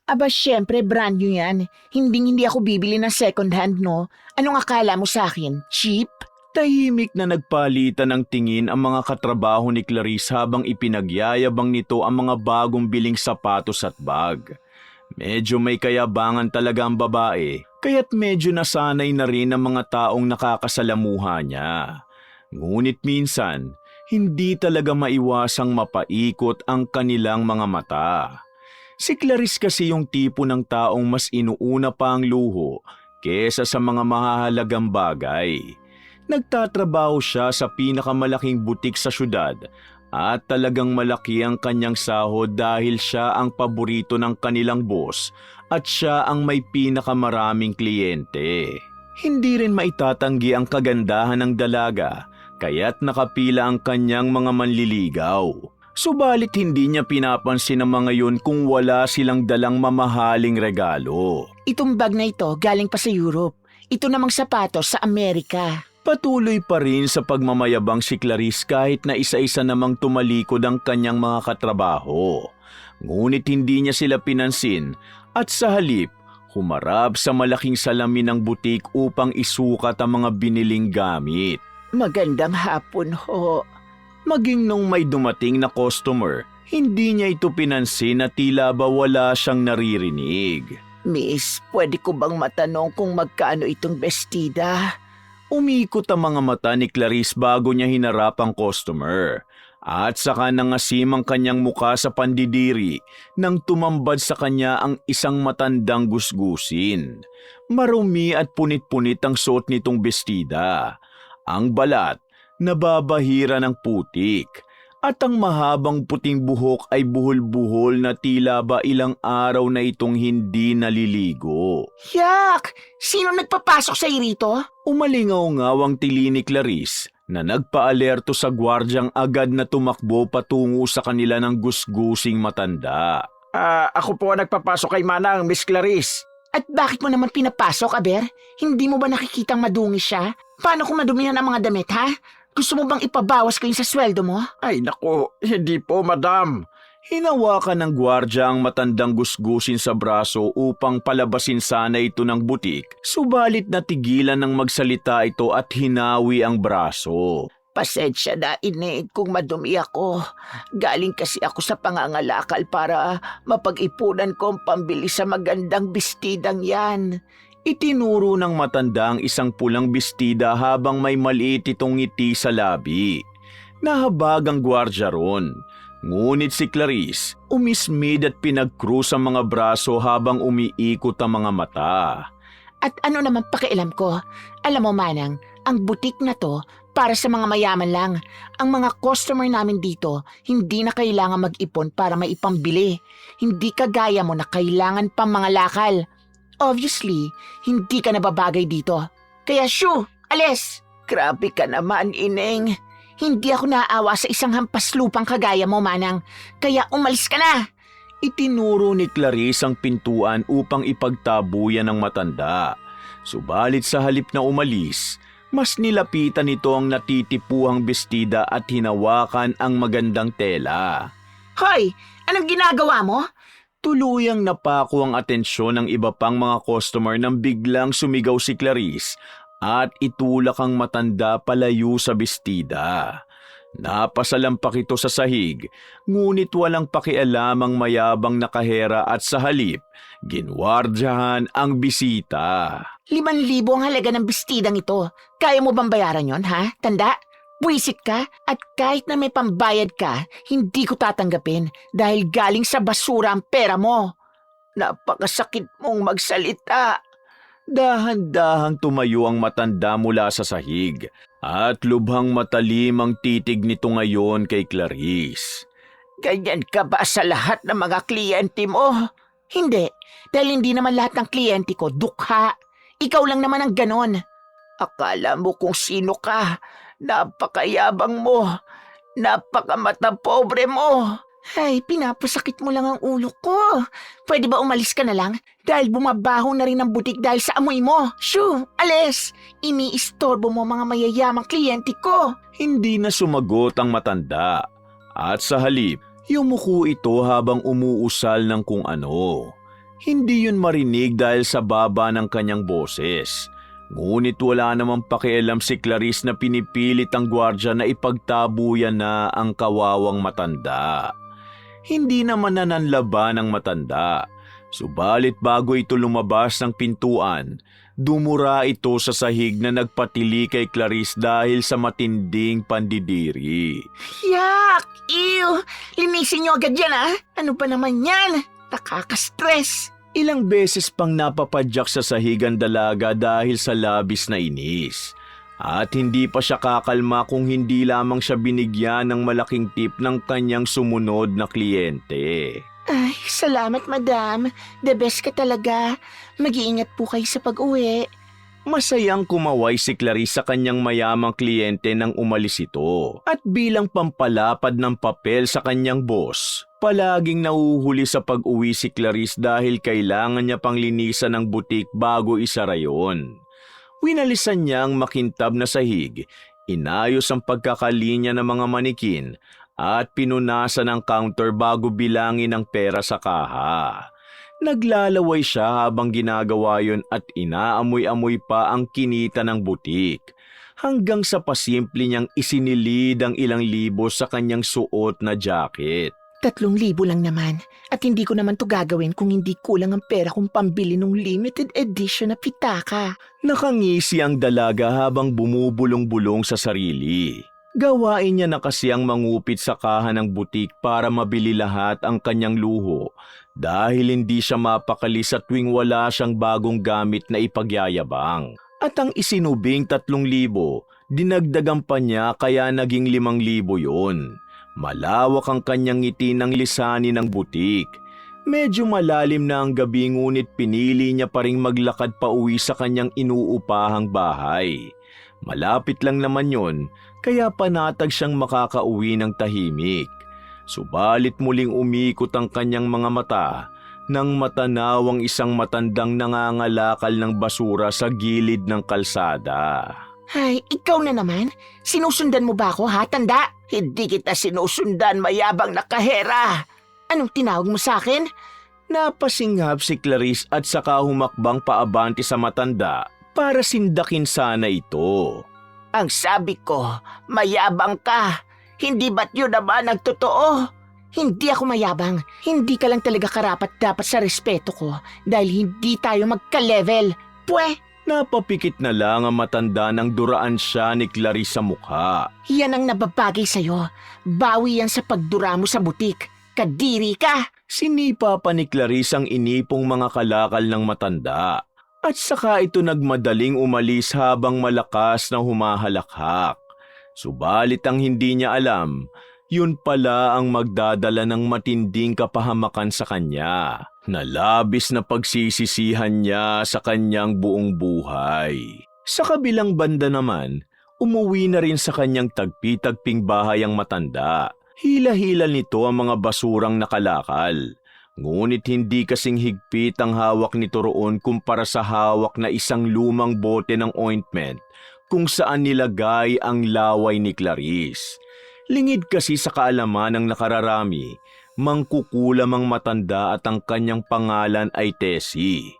Aba, syempre, brand new yan. Hindi ako bibili ng second hand, no? Anong akala mo sa akin? Cheap? Tahimik na nagpalitan ng tingin ang mga katrabaho ni Clarice habang ipinagyayabang nito ang mga bagong biling sapatos at bag. Medyo may kayabangan talaga ang babae, kaya't medyo nasanay na rin ang mga taong nakakasalamuha niya. Ngunit minsan, hindi talaga maiwasang mapaikot ang kanilang mga mata. Si Clarice kasi yung tipo ng taong mas inuuna pa ang luho kesa sa mga mahahalagang bagay. Nagtatrabaho siya sa pinakamalaking butik sa syudad at talagang malaki ang kanyang sahod dahil siya ang paborito ng kanilang boss at siya ang may pinakamaraming kliyente. Hindi rin maitatanggi ang kagandahan ng dalaga kaya't nakapila ang kanyang mga manliligaw. Subalit hindi niya pinapansin ang mga yun kung wala silang dalang mamahaling regalo. Itong bag na ito galing pa sa Europe. Ito namang sapatos sa Amerika. Patuloy pa rin sa pagmamayabang si Clarice kahit na isa-isa namang tumalikod ang kanyang mga katrabaho. Ngunit hindi niya sila pinansin at sa halip, humarap sa malaking salamin ng butik upang isukat ang mga biniling gamit. Magandang hapon ho. Maging nung may dumating na customer, hindi niya ito pinansin na tila ba wala siyang naririnig. Miss, pwede ko bang matanong kung magkano itong bestida? Umikot ang mga mata ni Clarice bago niya hinarap ang customer. At saka nangasim ang kanyang muka sa pandidiri nang tumambad sa kanya ang isang matandang gusgusin. Marumi at punit-punit ang suot nitong bestida. Ang balat, nababahira ng putik. At ang mahabang puting buhok ay buhol-buhol na tila ba ilang araw na itong hindi naliligo. Yak! Sino nagpapasok sa rito? Umalingaw-ngaw ang tili ni Clarice na nagpaalerto sa gwardyang agad na tumakbo patungo sa kanila ng gusgusing matanda. Ako po nagpapasok kay Manang, Miss Clarice. At bakit mo naman pinapasok, Aber? Hindi mo ba nakikitang madungi siya? Paano kung madumihan ang mga damit, ha? Gusto mo bang ipabawas ko yun sa sweldo mo? Ay naku, hindi po madam. Hinawakan ng gwardya ang matandang gusgusin sa braso upang palabasin sana ito ng butik, subalit natigilan ng magsalita ito at hinawi ang braso. Pasensya na, Inig, kung madumi ako. Galing kasi ako sa pangangalakal para mapag-ipunan ko ang pambili sa magandang bestidang yan. Itinuro ng matanda ang isang pulang bestida habang may maliit itong ngiti sa labi. Nahabag ang gwardya ron. Ngunit si Clarice, umismid at pinag-krus ang mga braso habang umiikot ang mga mata. At ano naman pakialam ko? Alam mo, Manang, ang butik na to para sa mga mayaman lang. Ang mga customer namin dito, hindi na kailangan mag-ipon para maipambili. Hindi kagaya mo na kailangan pang mga lakal. Obviously, hindi ka nababagay dito. Kaya shoo, alis! Grabe ka naman, Ineng. Hindi ako naaawa sa isang hampas lupang kagaya mo, Manang. Kaya umalis ka na! Itinuro ni Clarice ang pintuan upang ipagtabuyan ng matanda. Subalit sa halip na umalis, mas nilapitan nito ang natitipuhang bestida at hinawakan ang magandang tela. Hoy! Anong ginagawa mo? Tuluyang napako ang atensyon ng iba pang mga customer nang biglang sumigaw si Clarice at itulak ang matanda palayo sa bestida. Napasalampak ito sa sahig, ngunit walang pakialam ang mayabang nakahera at sa halip, ginwardyahan ang bisita. 5,000 ang halaga ng bestidang ito. Kaya mo bang bayaran yon, ha? Tanda? Buwisit ka at kahit na may pambayad ka, hindi ko tatanggapin dahil galing sa basura ang pera mo. Napakasakit mong magsalita. Dahan-dahang tumayo ang matanda mula sa sahig at lubhang matalim ang titig nito ngayon kay Clarice. Ganyan ka ba sa lahat ng mga kliyente mo? Hindi, dahil hindi naman lahat ng kliyente ko dukha. Ikaw lang naman ang ganon. Akala mo kung sino ka. Napakayabang mo. Napakamata pobre mo. Ay, pinapasakit mo lang ang ulo ko. Pwede ba umalis ka na lang? Dahil bumabaho na rin ang butik dahil sa amoy mo. Shoo, alis! Iniistorbo mo mga mayayamang kliyente ko. Hindi na sumagot ang matanda. At sa halip, yumuko ito habang umuusal ng kung ano. Hindi yun marinig dahil sa baba ng kanyang boses. Ngunit wala namang pakialam si Clarice na pinipilit ang gwardya na ipagtabuyan na ang kawawang matanda. Hindi naman nananlaban ang matanda. Subalit bago ito lumabas ng pintuan, dumura ito sa sahig na nagpatili kay Clarice dahil sa matinding pandidiri. Yak! Ew! Linisin niyo agad yan, ah! Ano pa naman yan? Nakaka-stress! Ilang beses pang napapadyak sa sahig ang dalaga dahil sa labis na inis. At hindi pa siya kakalma kung hindi lamang siya binigyan ng malaking tip ng kanyang sumunod na kliyente. Ay, salamat madam. The best ka talaga. Mag-iingat po kayo sa pag-uwi. Masayang kumaway si Clarice sa kanyang mayamang kliyente nang umalis ito. At bilang pampalapad ng papel sa kanyang boss, palaging nauhuli sa pag-uwi si Clarice dahil kailangan niya pang linisan ng butik bago isara yon. Winalisan niya ang makintab na sahig, inayos ang pagkakalinya ng mga manikin at pinunasan ang counter bago bilangin ang pera sa kaha. Naglalaway siya habang ginagawa yon at inaamoy-amoy pa ang kinita ng butik. Hanggang sa pasimple niyang isinilid ang ilang libo sa kanyang suot na jacket. 3,000 lang naman. At hindi ko naman to gagawin kung hindi kulang ang pera kong pambili ng limited edition na pitaka. Nakangisi ang dalaga habang bumubulong-bulong sa sarili. Gawain niya na kasi ang mangupit sa kaha ng butik para mabili lahat ang kanyang luho dahil hindi siya mapakali sa tuwing wala siyang bagong gamit na ipagyayabang. At ang isinubing 3,000, dinagdagan pa niya kaya naging 5,000 yon. Malawak ang kanyang ngiti ng lisanin ng butik. Medyo malalim na ang gabi ngunit pinili niya pa ring maglakad pa uwi sa kanyang inuupahang bahay. Malapit lang naman yon, kaya panatag siyang makakauwi ng tahimik. Subalit muling umikot ang kanyang mga mata nang matanaw ang isang matandang nangangalakal ng basura sa gilid ng kalsada. Ay, ikaw na naman? Sinusundan mo ba ako, ha, tanda? Hindi kita sinusundan, mayabang na kahera. Anong tinawag mo sa akin? Napasinghap si Clarice at saka humakbang paabante sa matanda para sindakin sana ito. Ang sabi ko, mayabang ka. Hindi ba't yun naman ang totoo? Hindi ako mayabang. Hindi ka lang talaga karapat-dapat sa respeto ko dahil hindi tayo magka-level. Pwe! Napapikit na lang ang matanda nang duraan siya ni Clarice sa mukha. Yan ang nababagay sa'yo. Bawi yan sa pagdura mo sa butik. Kadiri ka! Sinipa pa ni Clarice ang inipong mga kalakal ng matanda. At saka ito nagmadaling umalis habang malakas na humahalakhak. Subalit ang hindi niya alam, yun pala ang magdadala ng matinding kapahamakan sa kanya, na labis na pagsisisihan niya sa kanyang buong buhay. Sa kabilang banda naman, umuwi na rin sa kanyang tagpi-tagping bahay ang matanda. Hila-hila nito ang mga basurang nakalakal. Ngunit hindi kasing higpit ang hawak nito roon kumpara sa hawak na isang lumang bote ng ointment kung saan nilagay ang laway ni Clarice. Lingid kasi sa kaalaman ng nakararami, mangkukulam ang matanda at ang kanyang pangalan ay Tessie.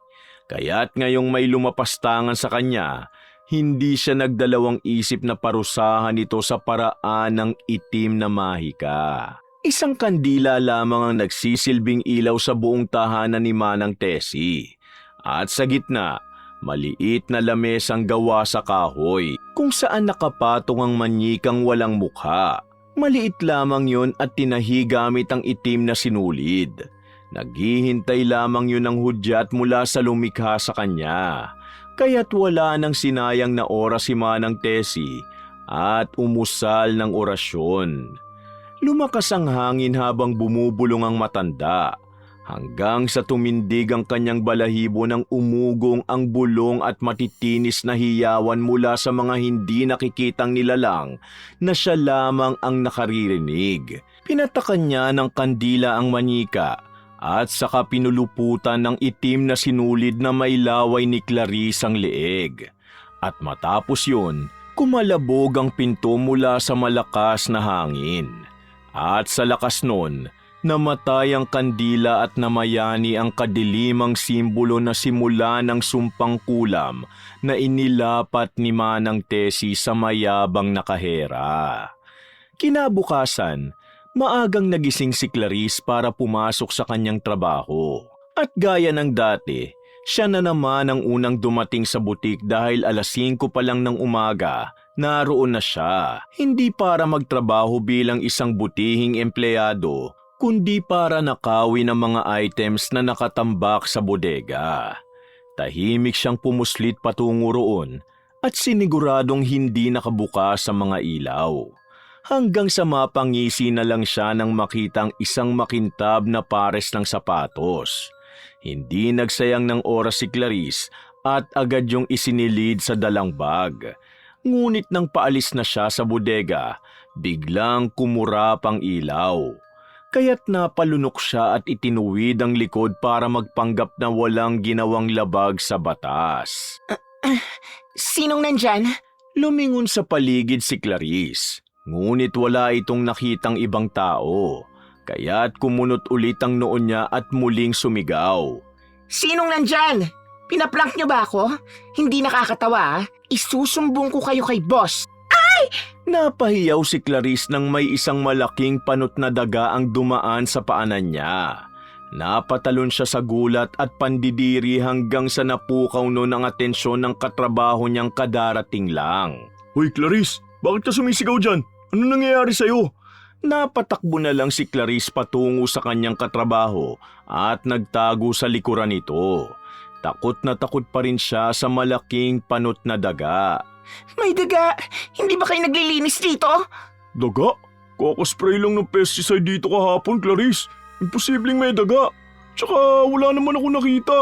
Kaya't ngayong may lumapastangan sa kanya, hindi siya nagdalawang isip na parusahan ito sa paraan ng itim na mahika. Isang kandila lamang ang nagsisilbing ilaw sa buong tahanan ni Manang Tessie. At sa gitna, maliit na lamesang gawa sa kahoy kung saan nakapatong ang manyikang walang mukha. Maliit lamang yun at tinahi gamit ang itim na sinulid. Naghihintay lamang yun ng hudyat mula sa lumikha sa kanya. Kaya't wala nang sinayang na oras si Manang Tessie at umusal ng orasyon. Lumakas ang hangin habang bumubulong ang matanda, hanggang sa tumindig ang kanyang balahibo nang umugong ang bulong at matitinis na hiyawan mula sa mga hindi nakikitang nilalang na siya lamang ang nakaririnig. Pinatakan niya ng kandila ang manika at saka pinuluputan ng itim na sinulid na may laway ni Clarice ang leeg. At matapos yun, kumalabog ang pinto mula sa malakas na hangin. At sa lakas nun, Namatay ang kandila at namayani ang kadilimang simbolo na simula ng sumpang kulam na inilapat ni Manang Tessie sa mayabang na kahera. Kinabukasan, maagang nagising si Clarice para pumasok sa kanyang trabaho. At gaya ng dati, siya na naman ang unang dumating sa butik dahil 5:00 pa lang ng umaga, naroon na siya. Hindi para magtrabaho bilang isang butihing empleyado, kundi para nakawin ang mga items na nakatambak sa bodega. Tahimik siyang pumuslit patungo roon at siniguradong hindi nakabukas sa mga ilaw. Hanggang sa mapangisi na lang siya nang makitang isang makintab na pares ng sapatos. Hindi nagsayang ng oras si Clarice at agad yung isinilid sa dalang bag. Ngunit nang paalis na siya sa bodega, biglang kumurap ang ilaw. Kaya't napalunok siya at itinuwid ang likod para magpanggap na walang ginawang labag sa batas. Sinong nandyan? Lumingon sa paligid si Clarice, ngunit wala itong nakitang ibang tao. Kaya't kumunot ulit ang noo niya at muling sumigaw. Sinong nandyan? Pinaprank niyo ba ako? Hindi nakakatawa. Isusumbong ko kayo kay boss. Napahiyaw si Clarice nang may isang malaking panot na daga ang dumaan sa paanan niya. Napatalon siya sa gulat at pandidiri hanggang sa napukaw noon ang atensyon ng katrabaho niyang kadarating lang. Hoy Clarice, bakit ka sumisigaw dyan? Ano nangyayari sa'yo? Napatakbo na lang si Clarice patungo sa kanyang katrabaho at nagtago sa likuran nito. Takot na takot pa rin siya sa malaking panot na daga. May daga! Hindi ba kayo naglilinis dito? Daga? Kakaspray lang ng pesticide dito kahapon, Clarice. Imposibleng may daga. Tsaka wala naman ako nakita.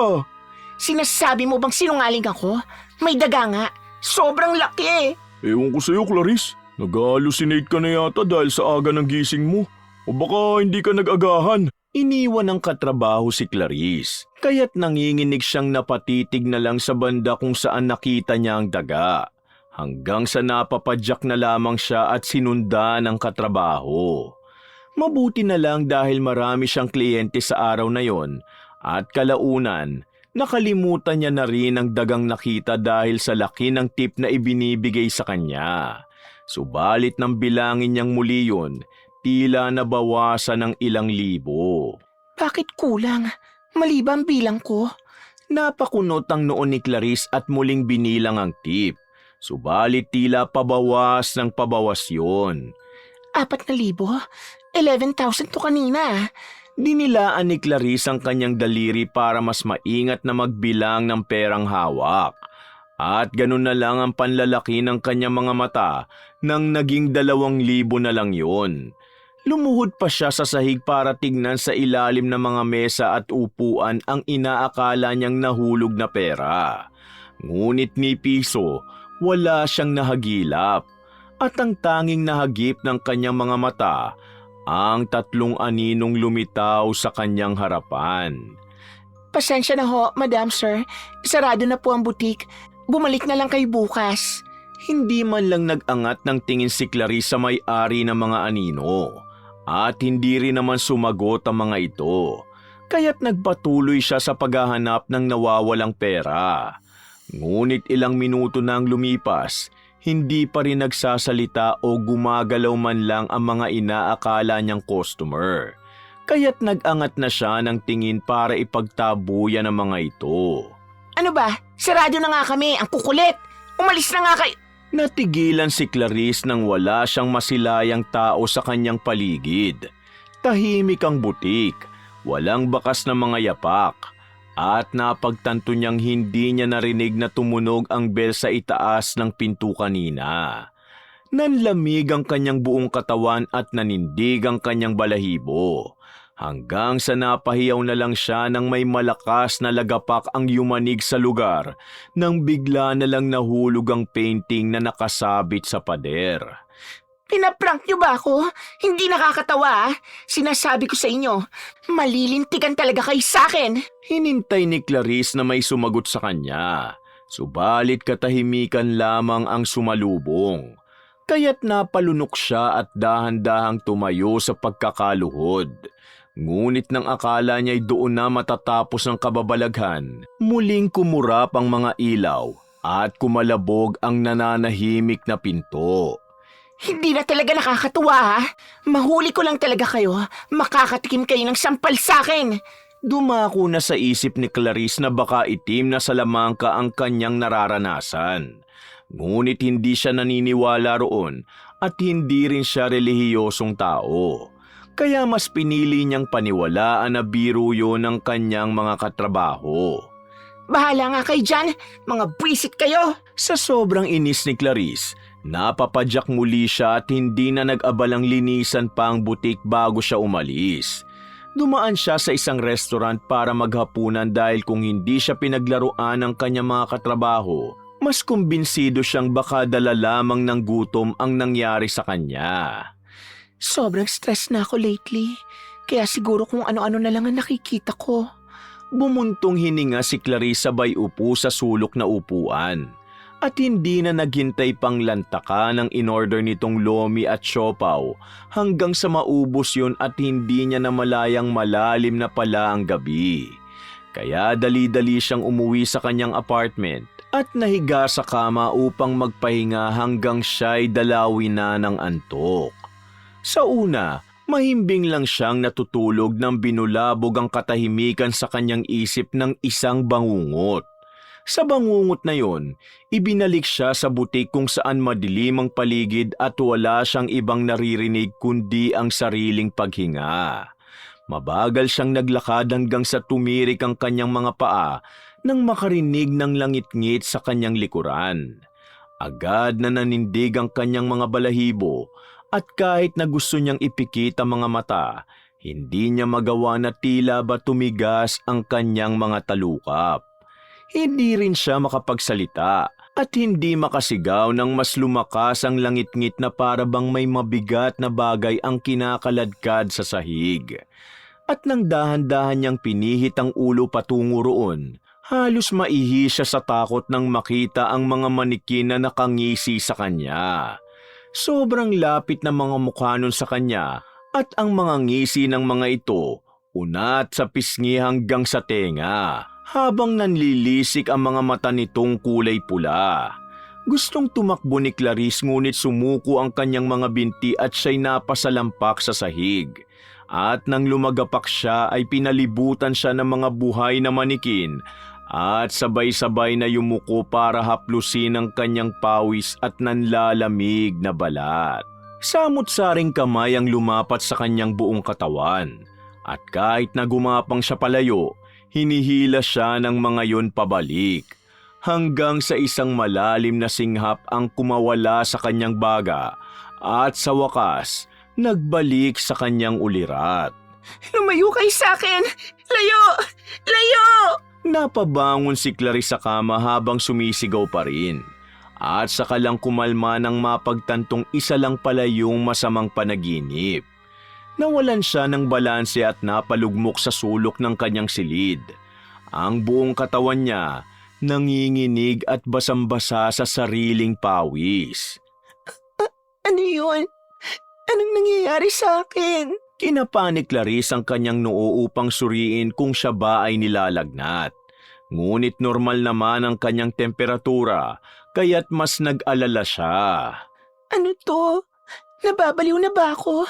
Sinasabi mo bang sinungaling ako? May daga nga. Sobrang laki. Ewan ko sa'yo, Clarice. Nag-hallucinate ka na yata dahil sa aga ng gising mo. O baka hindi ka nag-agahan. Iniwan ng katrabaho si Clarice, kaya't nanginginig siyang napatitig na lang sa banda kung saan nakita niya ang daga. Hanggang sa napapadyak na lamang siya at sinunda ng katrabaho. Mabuti na lang dahil marami siyang kliyente sa araw na yon at kalaunan, nakalimutan niya na rin ang dagang nakita dahil sa laki ng tip na ibinibigay sa kanya. Subalit nang bilangin niyang muli yun, tila nabawasan ng ilang libo. Bakit kulang? Mali ba ang bilang ko? Napakunot ang noon ni Clarice at muling binilang ang tip. Subalit tila pabawas ng pabawas yun. 4,000? 11,000 to kanina. Dinilaan ni Clarice ang kanyang daliri para mas maingat na magbilang ng perang hawak. At ganun na lang ang panlalaki ng kanyang mga mata nang naging 2,000 na lang yun. Lumuhod pa siya sa sahig para tignan sa ilalim ng mga mesa at upuan ang inaakala niyang nahulog na pera. Ngunit ni piso, wala siyang nahagilap. At ang tanging nahagip ng kanyang mga mata, ang 3 aninong lumitaw sa kanyang harapan. Pasensya na ho, Madam Sir. Sarado na po ang butik. Bumalik na lang kayo bukas. Hindi man lang nag-angat ng tingin si Clarice sa may-ari ng mga anino. At hindi rin naman sumagot ang mga ito. Kaya't nagpatuloy siya sa paghahanap ng nawawalang pera. Ngunit ilang minuto nang lumipas, hindi pa rin nagsasalita o gumagalaw man lang ang mga inaakala niyang customer. Kaya't nag-angat na siya ng tingin para ipagtabuyan ang mga ito. Ano ba? Sarado na nga kami. Ang kukulit. Umalis na nga kayo. Natigilan si Clarice nang wala siyang masilayang tao sa kanyang paligid. Tahimik ang butik, walang bakas na mga yapak, at napagtanto niyang hindi niya narinig na tumunog ang bell sa itaas ng pinto kanina. Nanlamig ang kanyang buong katawan at nanindig ang kanyang balahibo. Hanggang sa napahiyaw na lang siya nang may malakas na lagapak ang yumanig sa lugar nang bigla na lang nahulog ang painting na nakasabit sa pader. Pinaprank niyo ba ako? Hindi nakakatawa. Sinasabi ko sa inyo, malilintikan talaga kayo sa akin. Hinintay ni Clarice na may sumagot sa kanya. Subalit katahimikan lamang ang sumalubong. Kaya't napalunok siya at dahan-dahang tumayo sa pagkakaluhod. Ngunit nang akala niya'y doon na matatapos ang kababalaghan, muling kumurap ang mga ilaw at kumalabog ang nananahimik na pinto. Hindi na talaga nakakatuwa ha. Mahuli ko lang talaga kayo. Makakatikim kayo ng sampal sa akin. Dumako na sa isip ni Clarice na baka itim na salamangka ang kanyang nararanasan. Ngunit hindi siya naniniwala roon at hindi rin siya relihiyosong tao. Kaya mas pinili niyang paniwalaan na biro yun ng kanyang mga katrabaho. Bahala nga kayo dyan. Mga bwisit kayo. Sa sobrang inis ni Clarice, napapadyak muli siya at hindi na nag-abalang linisan pa ang butik bago siya umalis. Dumaan siya sa isang restaurant para maghapunan dahil kung hindi siya pinaglaruan ng kanyang mga katrabaho, mas kumbinsido siyang baka dala lamang ng gutom ang nangyari sa kanya. Sobrang stress na ako lately. Kaya siguro kung ano-ano na lang ang nakikita ko. Bumuntong hininga si Clarice sabay upo sa sulok na upuan. At hindi na naghintay pang lantaka ng in-order nitong lomi at siopaw hanggang sa maubos yun at hindi niya namalayang malalim na pala ang gabi. Kaya dali-dali siyang umuwi sa kanyang apartment at nahiga sa kama upang magpahinga hanggang siya'y dalawin na ng antok. Sa una, mahimbing lang siyang natutulog nang binulabog ang katahimikan sa kanyang isip ng isang bangungot. Sa bangungot na yon, ibinalik siya sa butik kung saan madilim ang paligid at wala siyang ibang naririnig kundi ang sariling paghinga. Mabagal siyang naglakad hanggang sa tumirik ang kanyang mga paa nang makarinig ng langit-ngit sa kanyang likuran. Agad na nanindig ang kanyang mga balahibo at kahit na gusto niyang ipikit ang mga mata, hindi niya magawa na tila ba tumigas ang kanyang mga talukap. Hindi rin siya makapagsalita at hindi makasigaw nang mas lumakas ang langit-ngit na para bang may mabigat na bagay ang kinakaladkad sa sahig. At nang dahan-dahan niyang pinihit ang ulo patungo roon, halos maihi siya sa takot nang makita ang mga manikin na nakangisi sa kanya. Sobrang lapit na mga mukha nun sa kanya at ang mga ngisi ng mga ito, unat sa pisngi hanggang sa tenga. Habang nanlilisik ang mga mata nitong kulay pula. Gustong tumakbo ni Clarice ngunit sumuko ang kanyang mga binti at siya'y napasalampak sa sahig. At nang lumagapak siya ay pinalibutan siya ng mga buhay na manikin at sabay-sabay na yumuko para haplusin ang kanyang pawis at nanlalamig na balat. Samot-saring kamay ang lumapat sa kanyang buong katawan at kahit na gumapang siya palayo, hinihila siya ng mga yon pabalik, hanggang sa isang malalim na singhap ang kumawala sa kanyang baga at sa wakas, nagbalik sa kanyang ulirat. Lumayo kayo sa akin! Layo! Layo! Napabangon si Clarice sa kama habang sumisigaw pa rin. At saka lang kumalma nang mapagtantong isa lang pala yung masamang panaginip. Nawalan siya ng balanse at napalugmok sa sulok ng kanyang silid. Ang buong katawan niya nanginginig at basang-basa sa sariling pawis. Ano yun? Anong nangyayari sa akin? Kinapa ni Clarice ang kanyang noo upang suriin kung siya ba ay nilalagnat. Ngunit normal naman ang kanyang temperatura, kaya't mas nag-alala siya. Ano to? Nababaliw na ba ako?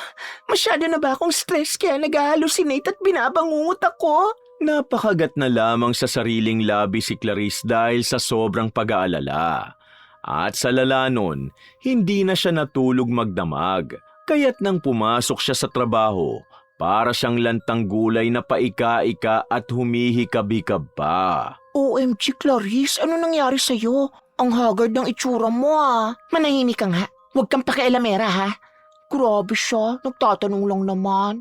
Masyado na ba akong stress kaya nag-hallucinate at binabangungot ako? Napakagat na lamang sa sariling labi si Clarice dahil sa sobrang pag-aalala. At sa lala nun, hindi na siya natulog magdamag. Kaya't nang pumasok siya sa trabaho, para siyang lantang gulay na paika-ika at humihikab-hikab pa. OMG Clarice, ano nangyari sa'yo? Ang haggard ng itsura mo ah. Manahimik ka nga. Huwag kang pakialamera ha. Grabe siya, nagtatanong lang naman.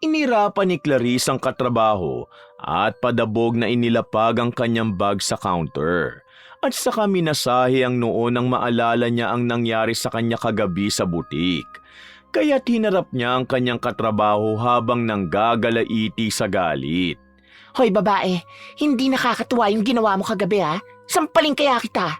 Inirapan ni Clarice ang katrabaho at padabog na inilapag ang kanyang bag sa counter. At saka minasahe ang noo nang maalala niya ang nangyari sa kanya kagabi sa butik. Kaya't hinarap niya ang kanyang katrabaho habang nanggagalaiti sa galit. Hoy babae, hindi nakakatuwa yung ginawa mo kagabi ha. Sampaling kaya kita.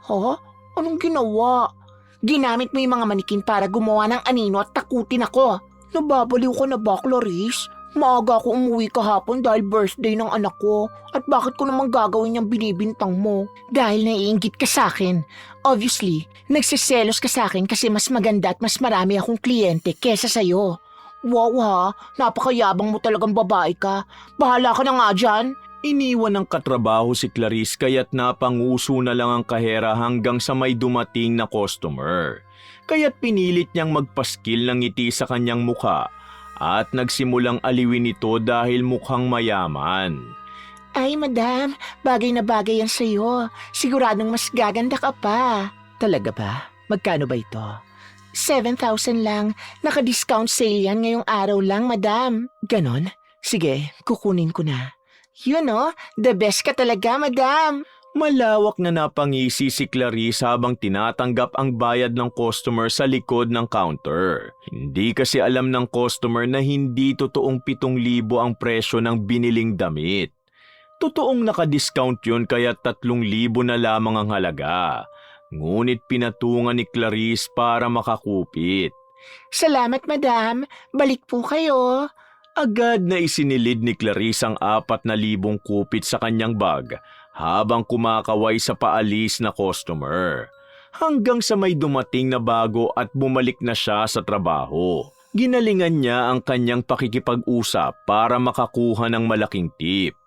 Ha? Anong ginawa? Ginamit mo yung mga manikin para gumawa ng anino at takutin ako. Nababaliw ka na ba, Clarice? Maaga ako umuwi kahapon dahil birthday ng anak ko. At bakit ko naman gagawin yung binibintang mo? Dahil naiinggit ka sa akin. Obviously, nagsiselos ka sa akin kasi mas maganda at mas marami akong kliyente kesa sa'yo. Wow ha, napakayabang mo talagang babae ka. Bahala ka na nga dyan. Iniwan ng katrabaho si Clarice kaya't napanguso na lang ang kahera hanggang sa may dumating na customer. Kaya't pinilit niyang magpaskil ng ngiti sa kanyang mukha at nagsimulang aliwin ito dahil mukhang mayaman. Ay madam, bagay na bagay yan sa'yo. Siguradong mas gaganda ka pa. Talaga ba? Magkano ba ito? 7,000 lang. Naka-discount sale yan ngayong araw lang, madam. Ganon? Sige, kukunin ko na. Yun oh, the best ka talaga, madam. Malawak na napangisi si Clarice habang tinatanggap ang bayad ng customer sa likod ng counter. Hindi kasi alam ng customer na hindi totoong 7,000 ang presyo ng biniling damit. Totoong nakadiscount yun kaya 3,000 na lamang ang halaga. Ngunit pinatungan ni Clarice para makakupit. Salamat, madam. Balik po kayo. Agad na isinilid ni Clarice ang 4,000 kupit sa kanyang bag habang kumakaway sa paalis na customer. Hanggang sa may dumating na bago at bumalik na siya sa trabaho. Ginalingan niya ang kanyang pakikipag-usap para makakuha ng malaking tip.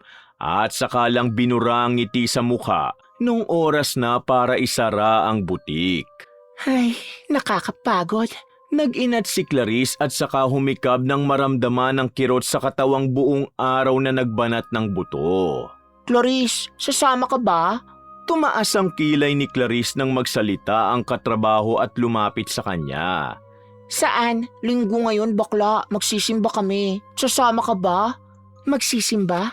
At saka lang binura ang ngiti sa mukha nung oras na para isara ang butik. Ay, nakakapagod. Nag-inat si Clarice at saka humikab nang maramdaman ang kirot sa katawang buong araw na nagbanat ng buto. Clarice, sasama ka ba? Tumaas ang kilay ni Clarice nang magsalita ang katrabaho at lumapit sa kanya. Saan? Linggo ngayon, bakla. Magsisimba kami. Sasama ka ba? Magsisimba?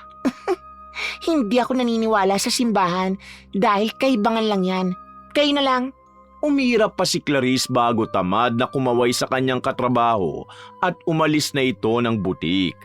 Hindi ako naniniwala sa simbahan dahil kaibangan lang yan. Kayo na lang. Umirap pa si Clarice bago tamad na kumaway sa kanyang katrabaho at umalis na ito ng butik.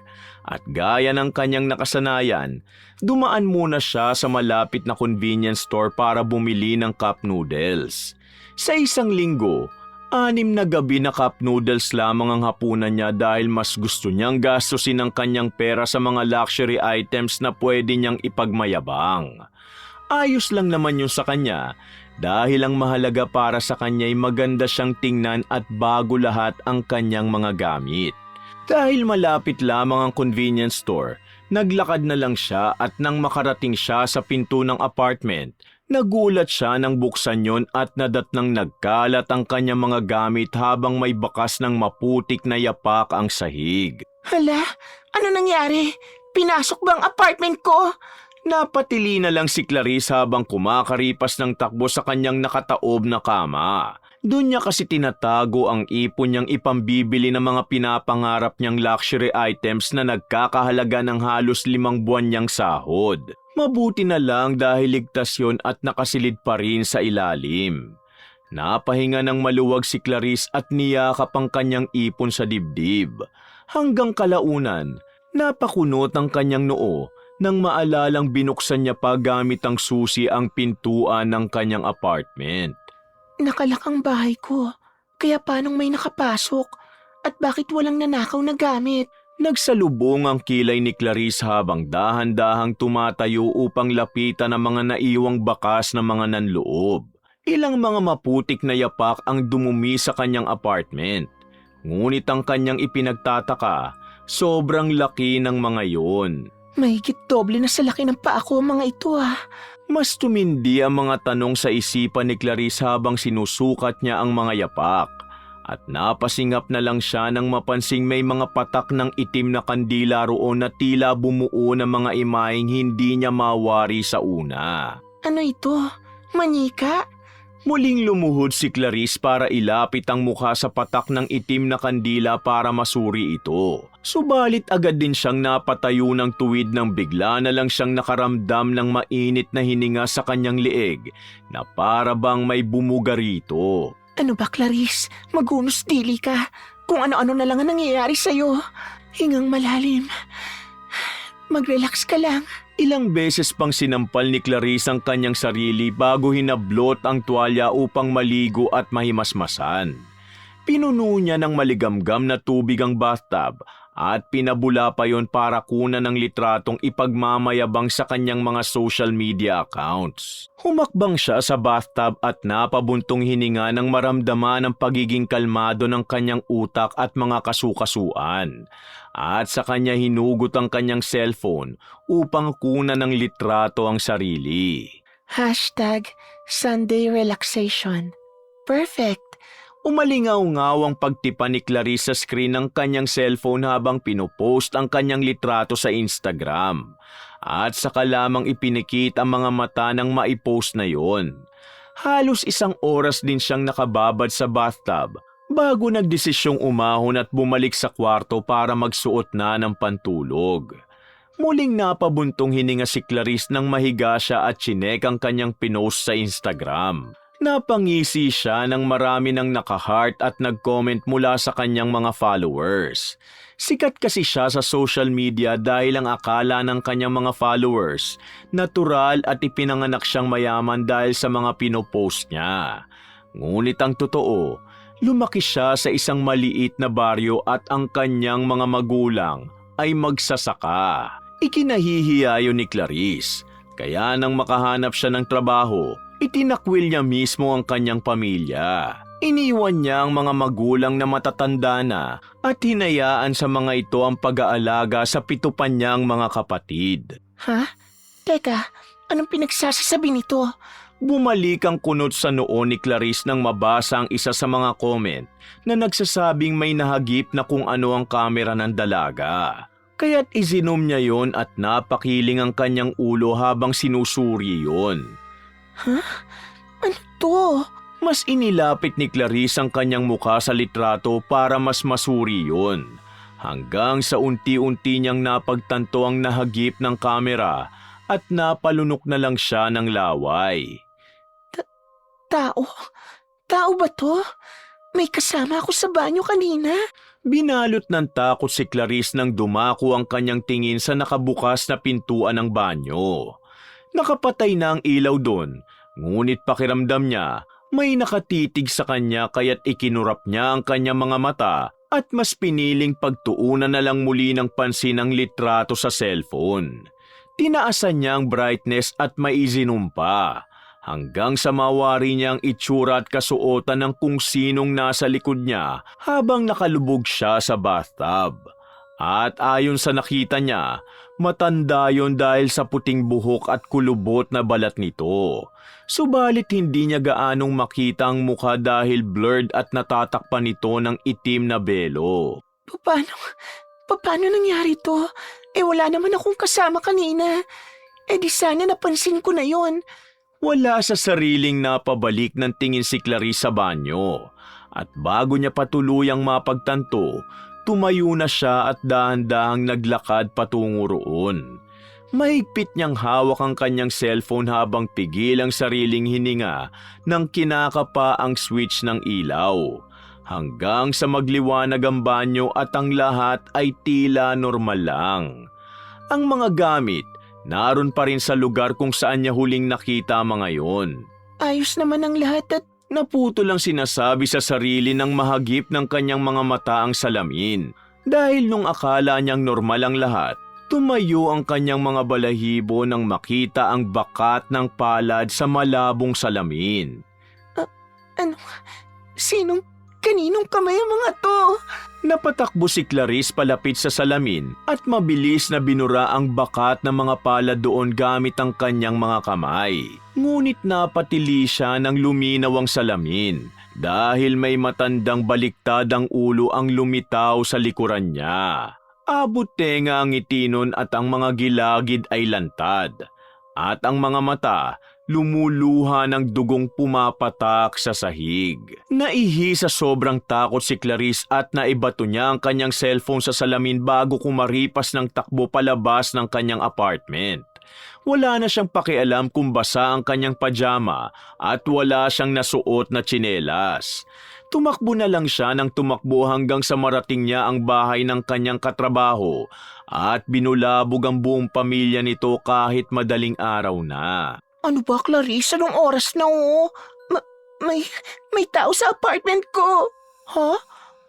At gaya ng kanyang nakasanayan, dumaan muna siya sa malapit na convenience store para bumili ng cup noodles. Sa isang linggo, 6 na gabi na cup noodles lamang ang hapunan niya dahil mas gusto niyang gastusin ang kanyang pera sa mga luxury items na pwede niyang ipagmayabang. Ayos lang naman yun sa kanya dahil ang mahalaga para sa kanya ay maganda siyang tingnan at bago lahat ang kanyang mga gamit. Dahil malapit lamang ang convenience store, naglakad na lang siya at nang makarating siya sa pinto ng apartment, nagulat siya nang buksan yon at nadatnang nagkalat ang kanyang mga gamit habang may bakas ng maputik na yapak ang sahig. Hala, ano nangyari? Pinasok ba ang apartment ko? Napatili na lang si Clarice habang kumakaripas ng takbo sa kanyang nakataob na kama. Doon niya kasi tinatago ang ipon niyang ipambibili ng mga pinapangarap niyang luxury items na nagkakahalaga ng halos 5 buwan niyang sahod. Mabuti na lang dahil ligtas yun at nakasilid pa rin sa ilalim. Napahinga ng maluwag si Clarice at niyakap ang kanyang ipon sa dibdib. Hanggang kalaunan, napakunot ang kanyang noo nang maalalang binuksan niya pa gamit ang susi ang pintuan ng kanyang apartment. Nakalak ang bahay ko. Kaya paanong may nakapasok? At bakit walang nanakaw na gamit? Nagsalubong ang kilay ni Clarice habang dahan-dahang tumatayo upang lapitan ang mga naiwang bakas ng mga nanloob. Ilang mga maputik na yapak ang dumumi sa kanyang apartment. Ngunit ang kanyang ipinagtataka, sobrang laki ng mga yon. Mahigit doble na sa laki ng paa ko ang mga ito ah. Mas tumindi ang mga tanong sa isipan ni Clarice habang sinusukat niya ang mga yapak. At napasingap na lang siya nang mapansing may mga patak ng itim na kandila roon na tila bumuo ng mga imaheng hindi niya mawari sa una. Ano ito? Manika? Muling lumuhod si Clarice para ilapit ang mukha sa patak ng itim na kandila para masuri ito. Subalit agad din siyang napatayo ng tuwid nang bigla na lang siyang nakaramdam ng mainit na hininga sa kanyang leeg na para bang may bumuga rito. Ano ba, Clarice? Magunos dili ka. Kung ano-ano na lang ang nangyayari sa'yo. Hingang malalim. Mag-relax ka lang. Ilang beses pang sinampal ni Clarice ang kanyang sarili bago hinablot ang tuwalya upang maligo at mahimasmasan. Pinuno niya ng maligamgam na tubig ang bathtub at pinabula pa yon para kunan ng litratong ipagmamayabang sa kanyang mga social media accounts. Humakbang siya sa bathtub at napabuntong hininga nang maramdaman ang pagiging kalmado ng kanyang utak at mga kasukasuan. At sa kanya hinugot ang kanyang cellphone upang kunan ng litrato ang sarili. #Sunday relaxation. Perfect. Umalingaw-ngaw ang pagtipa ni Clarice sa screen ng kanyang cellphone habang pinopost ang kanyang litrato sa Instagram. At saka lamang ipinikit ang mga mata ng maipost na yon. Halos 1 oras din siyang nakababad sa bathtub bago nagdesisyong umahon at bumalik sa kwarto para magsuot na ng pantulog. Muling napabuntong hininga si Clarice nang mahiga siya at chinek ang kanyang pinost sa Instagram. Napangisi siya nang marami nang naka-heart at nag-comment mula sa kanyang mga followers. Sikat kasi siya sa social media dahil ang akala ng kanyang mga followers, natural at ipinanganak siyang mayaman dahil sa mga pinopost niya. Ngunit ang totoo, lumaki siya sa isang maliit na baryo at ang kanyang mga magulang ay magsasaka. Ikinahihiya yun ni Clarice, kaya nang makahanap siya ng trabaho, itinakwil niya mismo ang kanyang pamilya. Iniwan niya ang mga magulang na matatanda na at hinayaan sa mga ito ang pag-aalaga sa 7 pa niyang mga kapatid. Ha? Teka, anong pinagsasasabi nito? Bumalik ang kunot sa noo ni Clarice nang mabasa ang isa sa mga comment na nagsasabing may nahagip na kung ano ang kamera ng dalaga. Kaya't izinom niya yon at napakiling ang kanyang ulo habang sinusuri yon. Ano to? Mas inilapit ni Clarice ang kanyang mukha sa litrato para mas masuri yon. Hanggang sa unti-unti niyang napagtanto ang nahagip ng kamera at napalunok na lang siya ng laway. Tao? Tao ba to? May kasama ako sa banyo kanina. Binalot ng takot si Clarice nang dumako ang kanyang tingin sa nakabukas na pintuan ng banyo. Nakapatay na ang ilaw doon, ngunit pakiramdam niya may nakatitig sa kanya kaya't ikinurap niya ang kanyang mga mata at mas piniling pagtuunan na lang muli ng pansin ang litrato sa cellphone. Tinaasan niya ang brightness at maizinumpa hanggang sa mawari niya ang itsura at kasuotan ng kung sinong nasa likod niya habang nakalubog siya sa bathtub. At ayon sa nakita niya, matanda yon dahil sa puting buhok at kulubot na balat nito. Subalit hindi niya gaanong makita ang mukha dahil blurred at natatakpan nito ng itim na belo. Paano nangyari to? Wala naman akong kasama kanina. Di sana napansin ko na yon. Wala sa sariling napabalik ng tingin si Clarice sa banyo. At bago niya patuluyang mapagtanto, tumayo na siya at dahan-dahang naglakad patungo roon. Mahigpit niyang hawak ang kanyang cellphone habang pigil ang sariling hininga nang kinakapa ang switch ng ilaw. Hanggang sa magliwanag ang banyo at ang lahat ay tila normal lang. Ang mga gamit, naroon pa rin sa lugar kung saan niya huling nakita mga yon. Ayos naman ang lahat at Naputo lang sinasabi sa sarili ng mahagip ng kanyang mga mata ang salamin. Dahil nung akala niyang normal ang lahat, tumayo ang kanyang mga balahibo nang makita ang bakat ng palad sa malabong salamin. Kaninong kamay ang mga to? Napatakbo si Clarice palapit sa salamin at mabilis na binura ang bakat ng mga palad doon gamit ang kanyang mga kamay. Ngunit napatili siya nang luminaw ang salamin dahil may matandang baliktad ang ulo ang lumitaw sa likuran niya. Abot tenga ang ngiti nun at ang mga gilagid ay lantad. At ang mga mata lumuluha ng dugong pumapatak sa sahig. Naihi sa sobrang takot si Clarice at naibato niya ang kanyang cellphone sa salamin bago kumaripas ng takbo palabas ng kanyang apartment. Wala na siyang pakialam kung basa ang kanyang pajama at wala siyang nasuot na tsinelas. Tumakbo na lang siya ng tumakbo hanggang sa marating niya ang bahay ng kanyang katrabaho at binulabog ang buong pamilya nito kahit madaling araw na. Ano ba, Clarice? Anong oras na may tao sa apartment ko. Ha?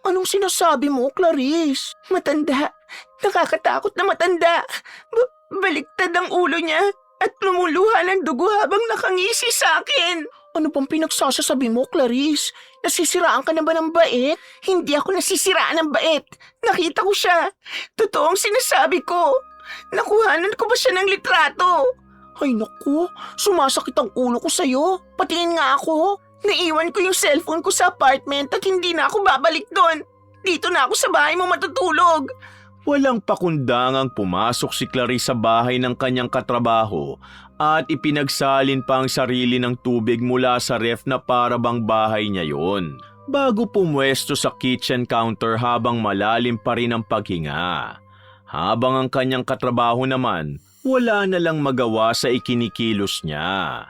Anong sinasabi mo, Clarice? Matanda. Nakakatakot na matanda. Baliktad ang ulo niya at lumuluha ng dugo habang nakangisi sa akin. Ano bang pinagsasasabi mo, Clarice? Nasisiraan ka na ba ng bait? Hindi ako nasisiraan ng bait. Nakita ko siya. Totoo ang sinasabi ko. Nakuhanan ko ba siya ng litrato? Ay naku, sumasakit ang ulo ko sa'yo. Patingin nga ako. Naiwan ko yung cellphone ko sa apartment at hindi na ako babalik doon. Dito na ako sa bahay mo matutulog. Walang pakundangang pumasok si Clarice sa bahay ng kanyang katrabaho at ipinagsalin pa ang sarili ng tubig mula sa ref na para bang bahay niya yon. Bago pumwesto sa kitchen counter habang malalim pa rin ang paghinga. Habang ang kanyang katrabaho naman, wala na lang magawa sa ikinikilos niya.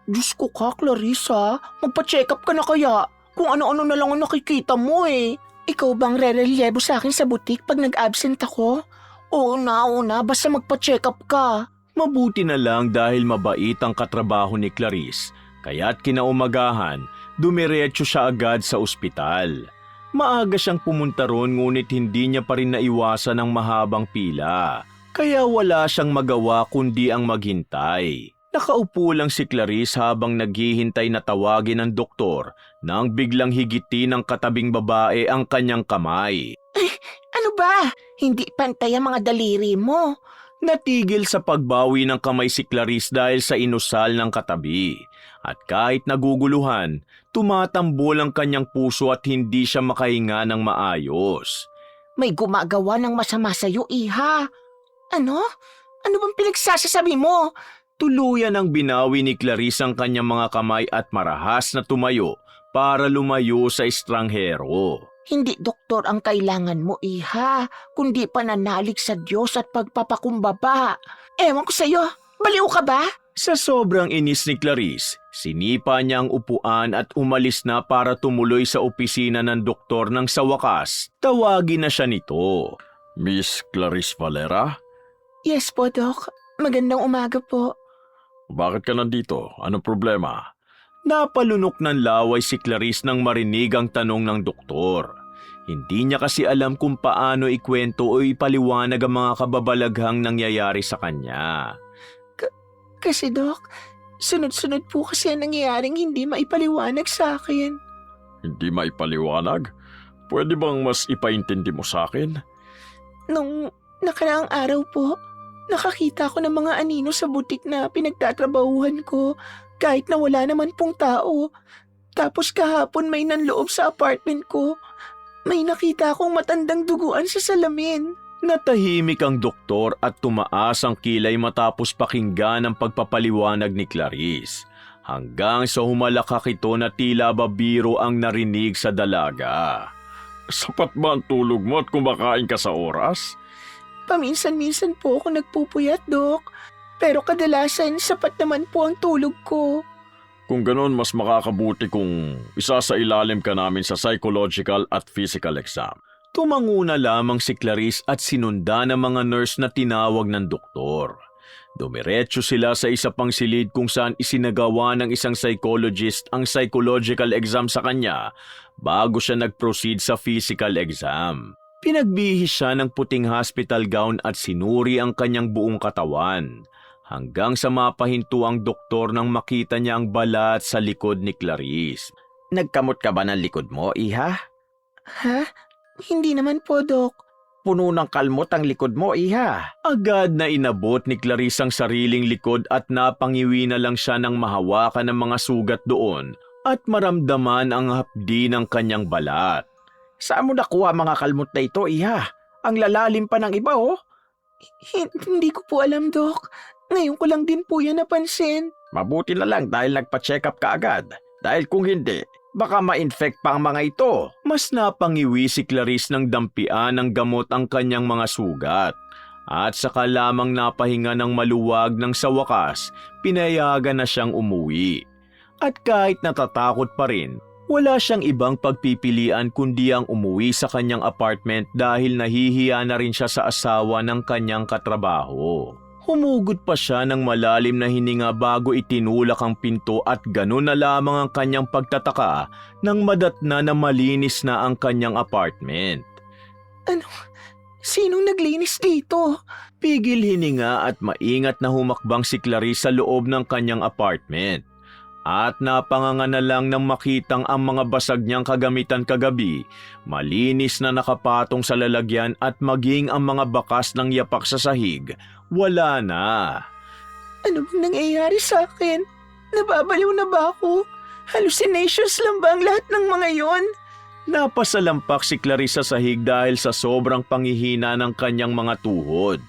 Diyos ko ka, Clarissa. Magpa-check up ka na kaya. Kung ano-ano na lang ang nakikita mo eh. Ikaw bang re-relyebo sa akin sa butik pag nag-absent ako? Oo na, basta magpa-check up ka. Mabuti na lang dahil mabait ang katrabaho ni Clarice, kaya't kinaumagahan, dumiretso siya agad sa ospital. Maaga siyang pumunta ron ngunit hindi niya pa rin naiwasan ang mahabang pila, kaya wala siyang magawa kundi ang maghintay. Nakaupo lang si Clarice habang naghihintay na tawagin ng doktor nang biglang higitin ng katabing babae ang kanyang kamay. Ano ba? Hindi pantay ang mga daliri mo. Natigil sa pagbawi ng kamay si Clarice dahil sa inusal ng katabi. At kahit naguguluhan, tumatambol ang kanyang puso at hindi siya makahinga ng maayos. May gumagawa ng masama sa'yo, iha. Ano? Ano bang pinagsasasabi mo? Tuluyan ang binawi ni Clarice ang kanyang mga kamay at marahas na tumayo para lumayo sa estranghero. Hindi doktor ang kailangan mo, iha, kundi pananalig sa Diyos at pagpapakumbaba. Ewan ko sa'yo, baliw ka ba? Sa sobrang inis ni Clarice, sinipa niya ang upuan at umalis na para tumuloy sa opisina ng doktor nang sa wakas, tawagin na siya nito. Miss Clarice Valera? Yes po, Doc. Magandang umaga po. Bakit ka nandito? Anong problema? Napalunok ng laway si Clarice nang marinig ang tanong ng doktor. Hindi niya kasi alam kung paano ikwento o ipaliwanag ang mga kababalaghang nangyayari sa kanya. Kasi, Doc, sunod-sunod po kasi ang nangyayaring hindi maipaliwanag sa akin. Hindi maipaliwanag? Pwede bang mas ipaintindi mo sa akin? Nung nakaraang araw po, nakakita ko ng mga anino sa butik na pinagtatrabahuhan ko kahit na wala naman pong tao. Tapos kahapon may nanloob sa apartment ko. May nakita akong matandang duguan sa salamin. Natahimik ang doktor at tumaas ang kilay matapos pakinggan ang pagpapaliwanag ni Clarice. Hanggang sa humalakak ito na tila ba biro ang narinig sa dalaga. Sapat ba ang tulog mo at kumakain ka sa oras? Paminsan-minsan po ako nagpupuyat, Dok. Pero kadalasan sapat naman po ang tulog ko. Kung ganon, mas makakabuti kung isasailalim ka namin sa psychological at physical exam. Tumanguna lamang si Clarice at sinunda ng mga nurse na tinawag ng doktor. Dumiretso sila sa isa pang silid kung saan isinagawa ng isang psychologist ang psychological exam sa kanya bago siya nag-proceed sa physical exam. Pinagbihis siya ng puting hospital gown at sinuri ang kanyang buong katawan. Hanggang sa mapahinto ang doktor nang makita niya ang balat sa likod ni Clarice. Nagkamot ka ba ng likod mo, iha? Ha? Hindi naman po, Dok. Puno ng kalmot ang likod mo, iha. Agad na inabot ni Clarice ang sariling likod at napangiwi na lang siya nang mahawakan ng mga sugat doon at maramdaman ang hapdi ng kanyang balat. Saan mo nakuha mga kalmot na ito, iha? Ang lalalim pa ng iba, oh. Hindi ko po alam, Dok. Ngayon ko lang din po yan napansin. Mabuti na lang dahil nagpa-check up ka agad. Dahil kung hindi, baka ma-infect pa ang mga ito. Mas napangiwi si Clarice ng dampian ng gamot ang kanyang mga sugat. At saka lamang napahinga ng maluwag nang sa wakas, pinayagan na siyang umuwi. At kahit natatakot pa rin, wala siyang ibang pagpipilian kundi ang umuwi sa kanyang apartment dahil nahihiya na rin siya sa asawa ng kanyang katrabaho. Humugod pa siya ng malalim na hininga bago itinulak ang pinto at ganun na lamang ang kanyang pagtataka nang madatna na malinis na ang kanyang apartment. Sinong naglinis dito? Pigil hininga at maingat na humakbang si Clarice sa loob ng kanyang apartment. At napanganga na lang nang makitang ang mga basag niyang kagamitan kagabi, malinis na nakapatong sa lalagyan at maging ang mga bakas ng yapak sa sahig, wala na. Ano bang nangyayari sa akin? Nababaliw na ba ako? Hallucinations lang ba ang lahat ng mga yon? Napasalampak si Clarice sa sahig dahil sa sobrang panghihina ng kanyang mga tuhod.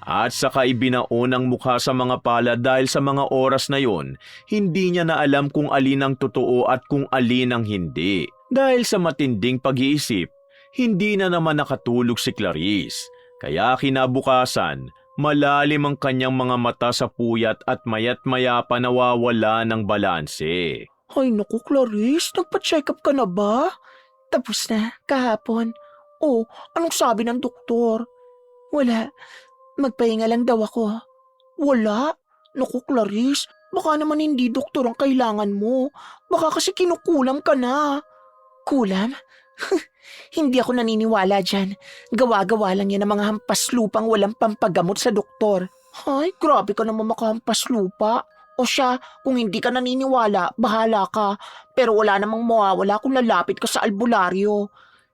At saka ibinaon ang mukha sa mga palad dahil sa mga oras na yon, hindi niya na alam kung alin ang totoo at kung alin ang hindi. Dahil sa matinding pag-iisip, hindi na naman nakatulog si Clarice. Kaya kinabukasan, malalim ang kanyang mga mata sa puyat at mayat-maya pa nawawala ng balanse. Ay naku, Clarice, nagpa-check up ka na ba? Tapos na, kahapon. Oh, anong sabi ng doktor? Wala. Magpahinga lang daw ako. Wala? Naku, Clarice, baka naman hindi doktor ang kailangan mo. Baka kasi kinukulam ka na. Kulam? Hindi ako naniniwala dyan. Gawa-gawa lang yan ng mga hampas lupang walang pampagamot sa doktor. Ay, grabe ka naman makahampas lupa. O siya, kung hindi ka naniniwala, bahala ka. Pero wala namang mawawala kung lalapit ka sa albularyo.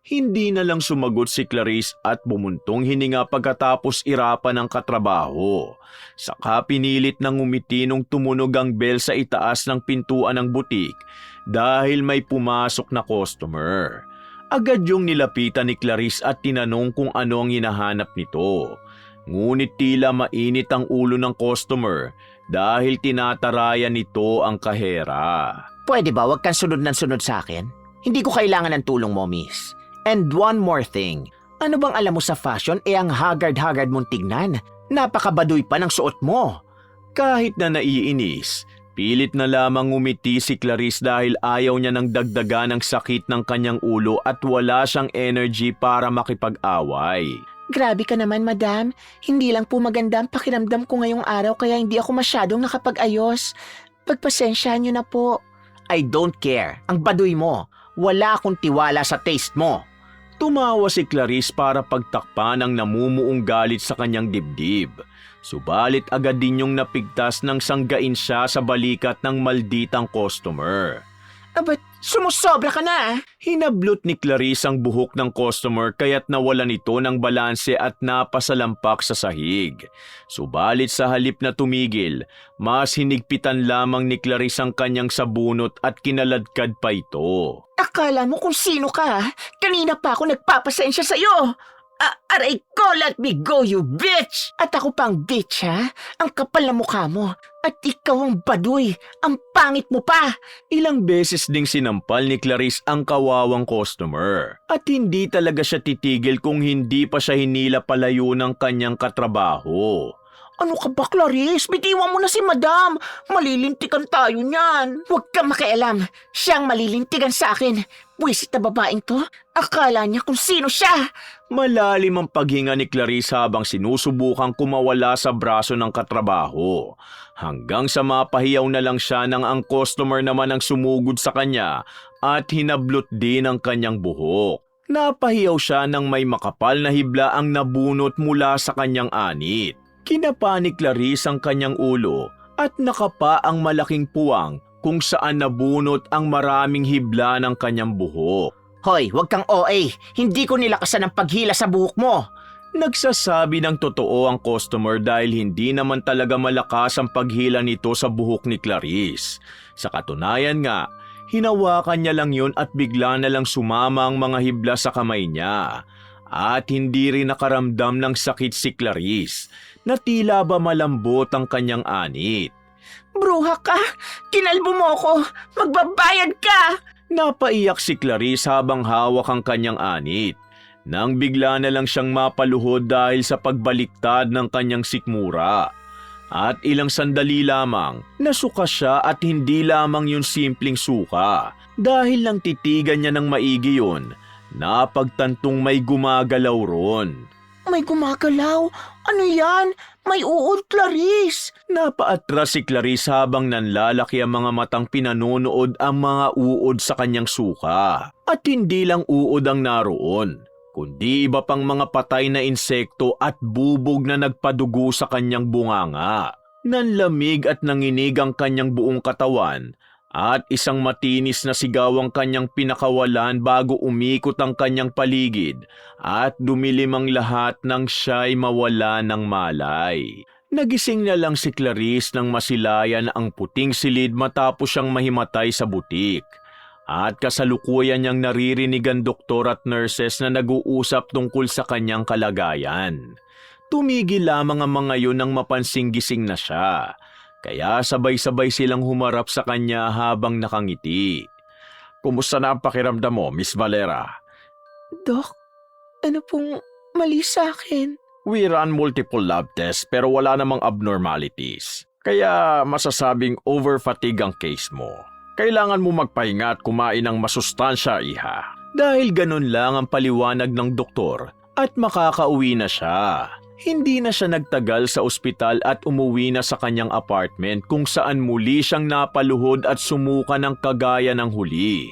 Hindi na lang sumagot si Clarice at bumuntong hininga pagkatapos irapan ng katrabaho. Saka pinilit nang umiti nung tumunog ang bell sa itaas ng pintuan ng butik dahil may pumasok na customer. Agad yung nilapitan ni Clarice at tinanong kung ano ang hinahanap nito. Ngunit tila mainit ang ulo ng customer dahil tinatarayan nito ang kahera. Pwede ba wag kang sunod ng sunod sa akin? Hindi ko kailangan ng tulong mo, miss. And one more thing. Ano bang alam mo sa fashion ang haggard-haggard mong tignan? Napakabaduy pa ng suot mo. Kahit na naiinis, pilit na lamang umiti si Clarice dahil ayaw niya ng dagdagan ng sakit ng kanyang ulo at wala siyang energy para makipag-away. Grabe ka naman, madam. Hindi lang po maganda ang pakiramdam ko ngayong araw kaya hindi ako masyadong nakapag-ayos. Pagpasensyahan niyo na po. I don't care. Ang baduy mo. Wala akong tiwala sa taste mo. Tumawa si Clarice para pagtakpan ang namumuong galit sa kanyang dibdib. Subalit agad din yung napigtas nang sanggain siya sa balikat ng malditang customer. Ba't sumusobra ka na? Hinablot ni Clarice ang buhok ng customer kaya't nawalan ito ng balanse at napasalampak sa sahig. Subalit sa halip na tumigil, mas hinigpitan lamang ni Clarice ang kanyang sabunot at kinaladkad pa ito. Akala mo kung sino ka? Kanina pa ako nagpapasensya sa'yo. Aray ko, let me go, you bitch! At ako pang bitch, ha? Ang kapal na mukha mo. At ikaw ang baduy. Ang pangit mo pa. Ilang beses ding sinampal ni Clarice ang kawawang customer. At hindi talaga siya titigil kung hindi pa siya hinila palayo ng kanyang katrabaho. Ano ka ba, Clarice? Bitiwan mo na si madam. Malilintikan tayo niyan. Huwag kang makialam. Siyang malilintikan sa akin. Buwisit na babaeng to. Akala niya kung sino siya. Malalim ang paghinga ni Clarice habang sinusubukang kumawala sa braso ng katrabaho. Hanggang sa mapahiyaw na lang siya nang ang customer naman ang sumugod sa kanya at hinablot din ang kanyang buhok. Napahiyaw siya nang may makapal na hibla ang nabunot mula sa kanyang anit. Kinapa ni Clarice ang kanyang ulo at nakapa ang malaking puwang kung saan nabunot ang maraming hibla ng kanyang buhok. Hoy, huwag kang OA. Hindi ko nilakasan ang paghila sa buhok mo. Nagsasabi ng totoo ang customer dahil hindi naman talaga malakas ang paghila nito sa buhok ni Clarice. Sa katunayan nga, hinawakan niya lang yun at bigla na lang sumama ang mga hibla sa kamay niya. At hindi rin nakaramdam ng sakit si Clarice na tila ba malambot ang kanyang anit. Bruha ka! Kinalbo mo ako! Magbabayad ka! Napaiyak si Clarice habang hawak ang kanyang anit. Nang bigla na lang siyang mapaluhod dahil sa pagbaliktad ng kanyang sikmura. At ilang sandali lamang, nasuka siya at hindi lamang yun simpleng suka. Dahil lang titigan niya ng maigi yun, napagtantong may gumagalaw ron. May gumagalaw? Ano yan? May uod, Clarice! Napaatras si Clarice habang nanlalaki ang mga matang pinanonood ang mga uod sa kanyang suka. At hindi lang uod ang naroon, kundi iba pang mga patay na insekto at bubog na nagpadugo sa kanyang bunganga. Nanlamig at nanginig ang kanyang buong katawan at isang matinis na sigaw ang kanyang pinakawalan bago umikot ang kanyang paligid at dumilim ang lahat nang siya'y mawala ng malay. Nagising na lang si Clarice nang masilayan ang puting silid matapos siyang mahimatay sa butik. At kasalukuyan niyang naririnig ang doktor at nurses na nag-uusap tungkol sa kanyang kalagayan. Tumigil lamang ang mga yun nang mapansing gising na siya. Kaya sabay-sabay silang humarap sa kanya habang nakangiti. Kumusta na ang pakiramdam mo, Miss Valera? Dok, ano pong mali sa akin? We ran multiple lab tests pero wala namang abnormalities. Kaya masasabing over-fatigue ang case mo. Kailangan mo magpahinga at kumain ng masustansya, iha. Dahil ganun lang ang paliwanag ng doktor at makakauwi na siya. Hindi na siya nagtagal sa ospital at umuwi na sa kanyang apartment kung saan muli siyang napaluhod at sumuka ng kagaya ng huli.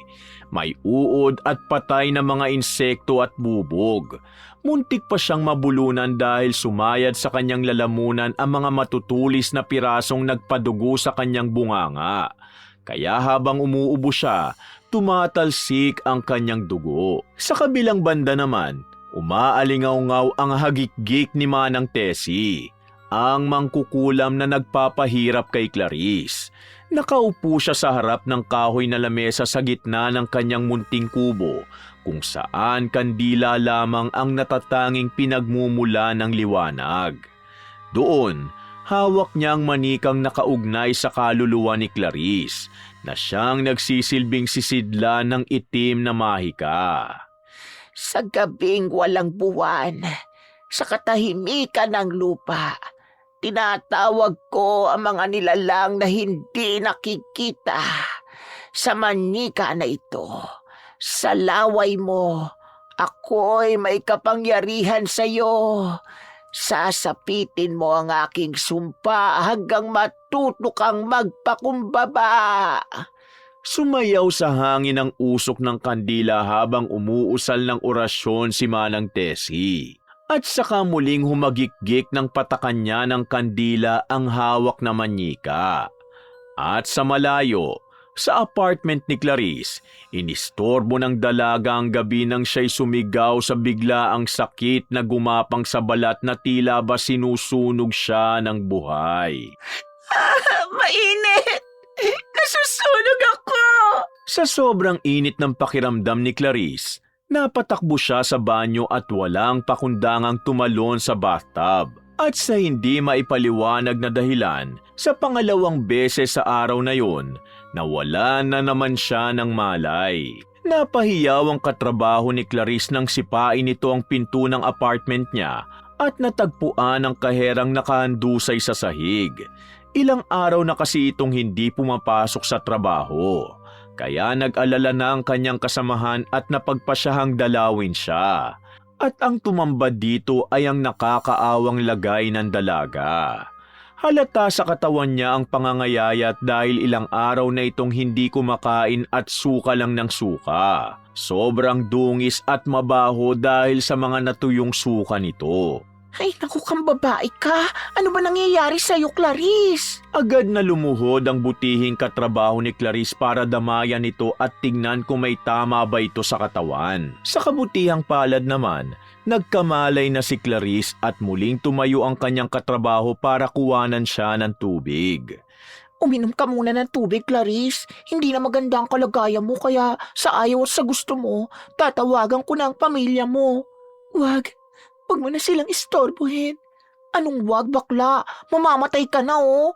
May uod at patay na mga insekto at bubog. Muntik pa siyang mabulunan dahil sumayad sa kanyang lalamunan ang mga matutulis na pirasong nagpadugo sa kanyang bunganga. Kaya habang umuubo siya, tumatalsik ang kanyang dugo. Sa kabilang banda naman, umaalingaw-ngaw ang hagik-gik ni Manang Tessie, ang mangkukulam na nagpapahirap kay Clarice. Nakaupo siya sa harap ng kahoy na lamesa sa gitna ng kanyang munting kubo, kung saan kandila lamang ang natatanging pinagmumula ng liwanag. Doon, hawak niya ang manikang nakaugnay sa kaluluwa ni Clarice, na siyang nagsisilbing sisidla ng itim na mahika. Sa gabing walang buwan, sa katahimikan ng lupa, tinatawag ko ang mga nilalang na hindi nakikita. Sa manika na ito, sa laway mo, ako'y may kapangyarihan sa iyo. Sasapitin mo ang aking sumpa hanggang matuto kang magpakumbaba. Sumayaw sa hangin ang usok ng kandila habang umuusal ng orasyon si Manang Tessie. At saka muling humagikgik ng patakan niya ng kandila ang hawak na manika. At sa malayo, sa apartment ni Clarice, inistorbo ng dalaga ang gabi nang siya'y sumigaw sa biglaang sakit na gumapang sa balat na tila ba sinusunog siya ng buhay. Mainit! Nasusunog ako! Sa sobrang init ng pakiramdam ni Clarice, napatakbo siya sa banyo at walang pakundangang tumalon sa bathtub. At sa hindi maipaliwanag na dahilan, sa pangalawang beses sa araw na yon, nawalan na naman siya ng malay. Napahiyaw ang katrabaho ni Clarice nang sipain nito ang pinto ng apartment niya at natagpuan ang kaherang nakahandusay sa sahig. Ilang araw na kasi itong hindi pumapasok sa trabaho. Kaya nag-alala na ang kanyang kasamahan at napagpasyahang dalawin siya. At ang tumambad dito ay ang nakakaawang lagay ng dalaga. Halata sa katawan niya ang pangangayayat dahil ilang araw na itong hindi kumakain at suka lang ng suka. Sobrang dungis at mabaho dahil sa mga natuyong suka nito. Ay, naku kang babae ka! Ano ba nangyayari sa'yo, Clarice? Agad na lumuhod ang butihing katrabaho ni Clarice para damayan ito at tingnan kung may tama ba ito sa katawan. Sa kabutihang palad naman, nagkamalay na si Clarice at muling tumayo ang kanyang katrabaho para kuwanan siya ng tubig. Uminom ka muna ng tubig, Clarice. Hindi na maganda ang kalagayan mo kaya sa ayaw at sa gusto mo, tatawagan ko na ang pamilya mo. Wag mo na silang istorbohin. Anong wag, bakla? Mamamatay ka na, oh.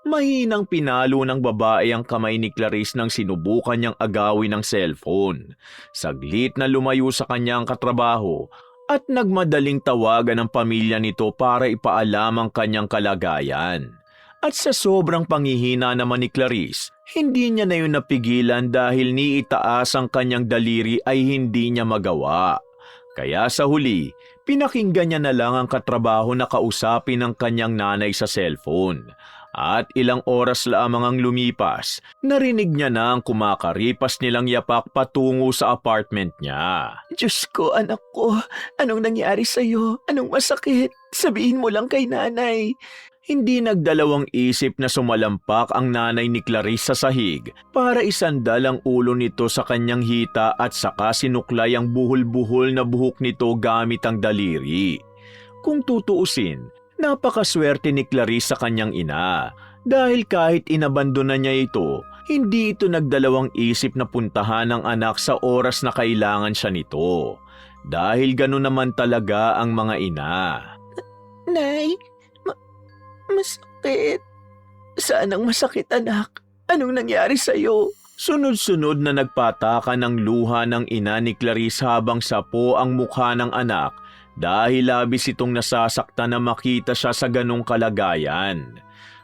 Mahinang pinalo ng babae ang kamay ni Clarice nang sinubukan niyang agawin ng cellphone. Saglit na lumayo sa kanyang katrabaho at nagmadaling tawagan ang pamilya nito para ipaalam ang kanyang kalagayan. At sa sobrang panghihina naman ni Clarice, hindi niya na yun napigilan dahil ni itaas ang kanyang daliri ay hindi niya magawa. Kaya sa huli, pinakinggan niya na lang ang katrabaho na kausapin ng kanyang nanay sa cellphone. At ilang oras lamang ang lumipas, narinig niya na ang kumakaripas nilang yapak patungo sa apartment niya. Diyos ko, anak ko, anong nangyari sa'yo? Anong masakit? Sabihin mo lang kay nanay. Hindi nagdalawang isip na sumalampak ang nanay ni Clarice sa sahig para isandal ang ulo nito sa kanyang hita at saka sinuklay ang buhol-buhol na buhok nito gamit ang daliri. Kung tutuusin, napakaswerte ni Clarice sa kanyang ina dahil kahit inabandona niya ito, hindi ito nagdalawang isip na puntahan ang anak sa oras na kailangan siya nito. Dahil gano'n naman talaga ang mga ina. Nay, masakit. Saan ang masakit, anak? Anong nangyari sa'yo? Sunod-sunod na nagpataka ng luha ng ina ni Clarice habang sapo ang mukha ng anak dahil labis itong nasasaktan na makita siya sa ganong kalagayan.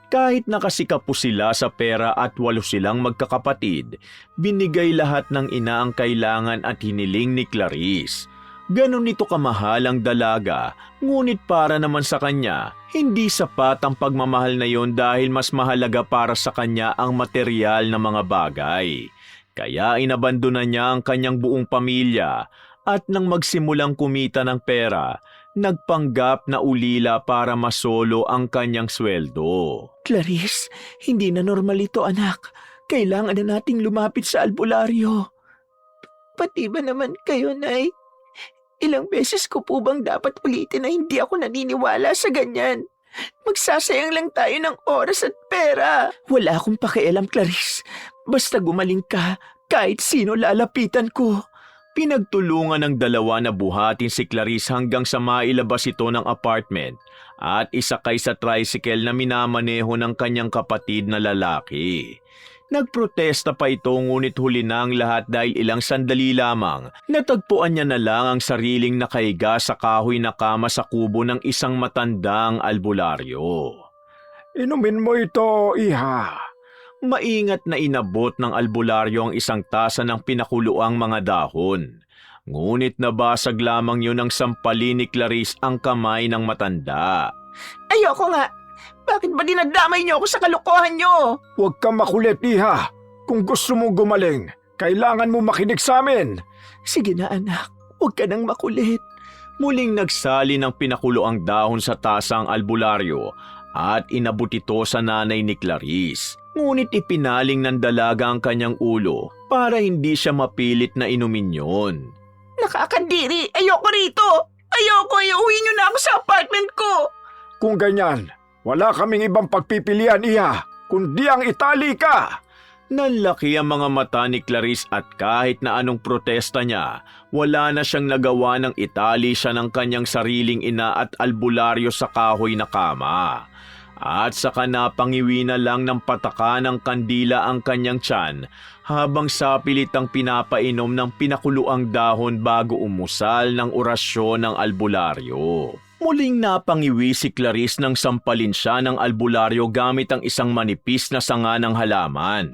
Kahit nakasikap po sila sa pera at 8 silang magkakapatid, binigay lahat ng ina ang kailangan at hiniling ni Clarice. Ganon nito kamahal ang dalaga, ngunit para naman sa kanya, hindi sapat ang pagmamahal na yon dahil mas mahalaga para sa kanya ang material na mga bagay. Kaya inabandona niya ang kanyang buong pamilya at nang magsimulang kumita ng pera, nagpanggap na ulila para masolo ang kanyang sweldo. Clarice, hindi na normal ito, anak. Kailangan na nating lumapit sa albularyo. Pati ba naman kayo, Nay? Ilang beses ko po bang dapat ulitin na hindi ako naniniwala sa ganyan? Magsasayang lang tayo ng oras at pera. Wala akong pakialam, Clarice. Basta gumaling ka, kahit sino lalapitan ko. Pinagtulungan ng dalawa na buhatin si Clarice hanggang sa mailabas ito ng apartment at isakay sa tricycle na minamaneho ng kanyang kapatid na lalaki. Nagprotesta pa ito ngunit huli na ang lahat dahil ilang sandali lamang natagpuan niya na lang ang sariling nakahiga sa kahoy na kama sa kubo ng isang matandang albularyo. Inumin mo ito, iha. Maingat na inabot ng albularyo ang isang tasa ng pinakuluang mga dahon. Ngunit nabasag lamang yun ang sampalin ni Clarice ang kamay ng matanda. Ayoko nga. Bakit ba dinadamay niyo ako sa kalokohan niyo? Huwag kang makulit, iha. Kung gusto mong gumaling, kailangan mo makinig sa amin. Sige na, anak. Huwag ka nang makulit. Muling nagsali ng pinakuloang dahon sa tasa ang albularyo at inabot ito sa nanay ni Clarice. Ngunit ipinaling ng dalaga ang kanyang ulo para hindi siya mapilit na inumin yon. Nakakadiri. Ayoko rito. Ayoko. Iuwi niyo na ako sa apartment ko. Kung ganyan, wala kaming ibang pagpipilian, iha, kundi ang itali ka. Nanlaki ang mga mata ni Clarice at kahit na anong protesta niya, wala na siyang nagawa ng itali siya ng kanyang sariling ina at albularyo sa kahoy na kama. At saka napangiwi na lang ng pataka ng kandila ang kanyang tiyan habang sapilitang pinapainom ng pinakuluang dahon bago umusal ng orasyon ng albularyo. Muling napangiwi si Clarice nang sampalin siya ng albularyo gamit ang isang manipis na sanga ng halaman.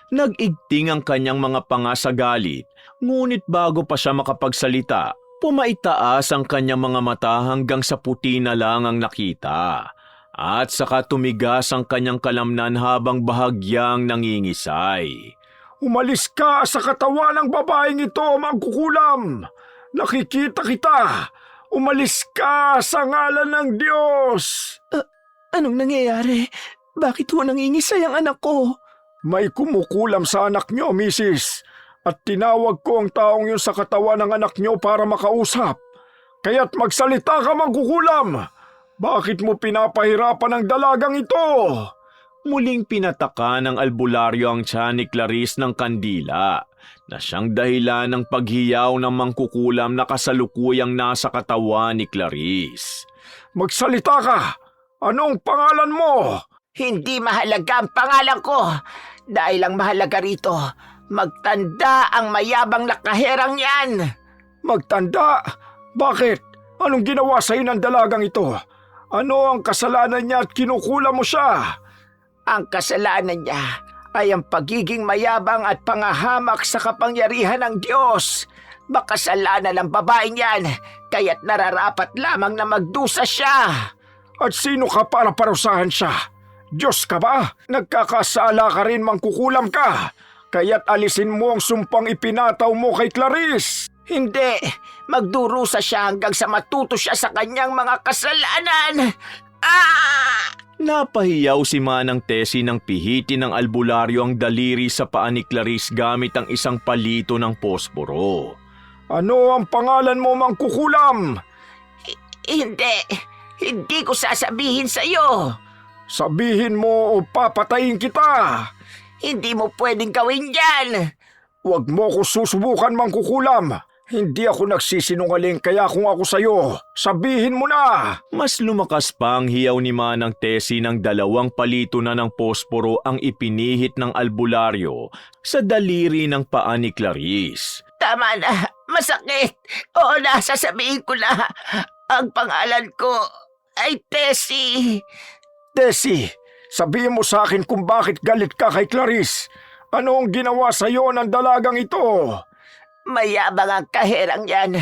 Nag-igting ang kanyang mga panga sa galit, ngunit bago pa siya makapagsalita, pumaitaas ang kanyang mga mata hanggang sa puti na lang ang nakita. At saka tumigas ang kanyang kalamnan habang bahagyang nangingisay. Umalis ka sa katawan ng babaeng ito, mangkukulam. Nakikita kita. Umalis ka sa ngalan ng Diyos. Anong nangyayari? Bakit ho nangingisay ang anak ko? May kumukulam sa anak niyo, misis. At tinawag ko ang taong yun sa katawan ng anak niyo para makausap. Kaya't magsalita ka, mangkukulam. Bakit mo pinapahirapan ang dalagang ito? Muling pinataka ng albularyo ang tiyan ni Clarice ng kandila na siyang dahilan ng paghiyaw ng mangkukulam na kasalukuyang nasa katawan ni Clarice. Magsalita ka! Anong pangalan mo? Hindi mahalaga ang pangalan ko. Dahil ang mahalaga rito, magtanda ang mayabang na kaherang yan. Magtanda? Bakit? Anong ginawa sa'yo ng dalagang ito? Ano ang kasalanan niya at kinukulam mo siya? Ang kasalanan niya ay ang pagiging mayabang at pangahamak sa kapangyarihan ng Diyos. Makasalanan ng babaeng yan, kaya't nararapat lamang na magdusa siya. At sino ka para parusahan siya? Diyos ka ba? Nagkakasala ka rin, mangkukulam ka. Kaya't alisin mo ang sumpang ipinataw mo kay Clarice. Hindi, magdurusa siya hanggang sa matuto siya sa kanyang mga kasalanan. Ah! Napahiyaw si Manang Tessie nang pihitin ng albularyo ang daliri sa paa ni Clarice gamit ang isang palito ng posporo. Ano ang pangalan mo, mangkukulam? Hindi ko sasabihin sa'yo. Sabihin mo o papatayin kita. Hindi mo pwedeng gawin yan. Huwag mo ko susubukan, mangkukulam. Hindi ako nagsisinungaling, kaya kung ako sa'yo, sabihin mo na! Mas lumakas pa ang hiyaw ni Manang Tessie nang 2 palito na ng posporo ang ipinihit ng albularyo sa daliri ng paa ni Clarice. Tama na, masakit. Oo na, sasabihin ko na. Ang pangalan ko ay Tessie. Tessie, sabihin mo sa akin kung bakit galit ka kay Clarice. Ano ang ginawa sa'yo ng dalagang ito? Mayabang ang kaherang yan.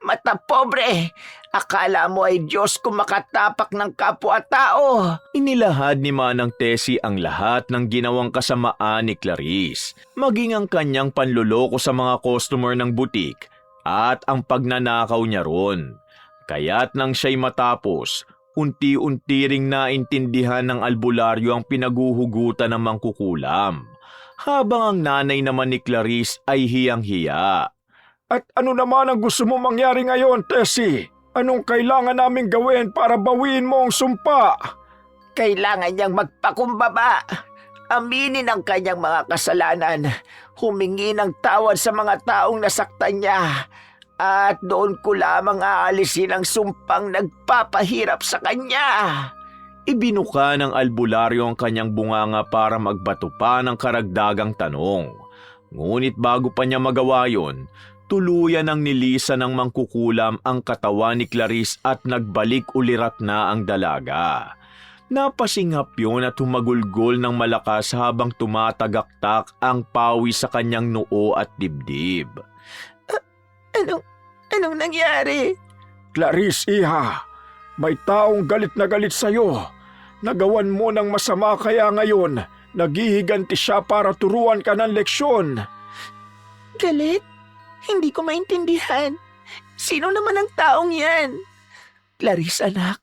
Mata pobre. Akala mo ay Diyos kung makatapak ng kapwa-tao. Inilahad ni Manang Tessie ang lahat ng ginawang kasamaan ni Clarice, maging ang kanyang panluloko sa mga customer ng butik at ang pagnanakaw niya ron. Kaya't nang siya'y matapos, unti-unti ring naintindihan ng albularyo ang pinaguhugutan ng mangkukulam. Habang ang nanay naman ni Clarice ay hiyang-hiya. At ano naman ang gusto mo mangyari ngayon, Tessie? Anong kailangan naming gawin para bawiin mo ang sumpa? Kailangan niyang magpakumbaba. Aminin ang kanyang mga kasalanan. Humingi ng tawad sa mga taong nasaktan niya. At doon ko lamang aalisin ang sumpang nagpapahirap sa kanya. Ibinuka ng albularyo ang kanyang bunganga para magbato pa ng karagdagang tanong. Ngunit bago pa niya magawa yon, tuluyan ang nilisa ng mangkukulam ang katawan ni Clarice at nagbalik ulirat na ang dalaga. Napasinghap yun at humagulgol ng malakas habang tumatagaktak ang pawis sa kanyang noo at dibdib. Anong nangyari? Clarice, iha, may taong galit na galit sa'yo. Nagawan mo ng masama kaya ngayon, naghihiganti siya para turuan ka ng leksyon. Galit? Hindi ko maintindihan. Sino naman ang taong yan? Clarice, anak.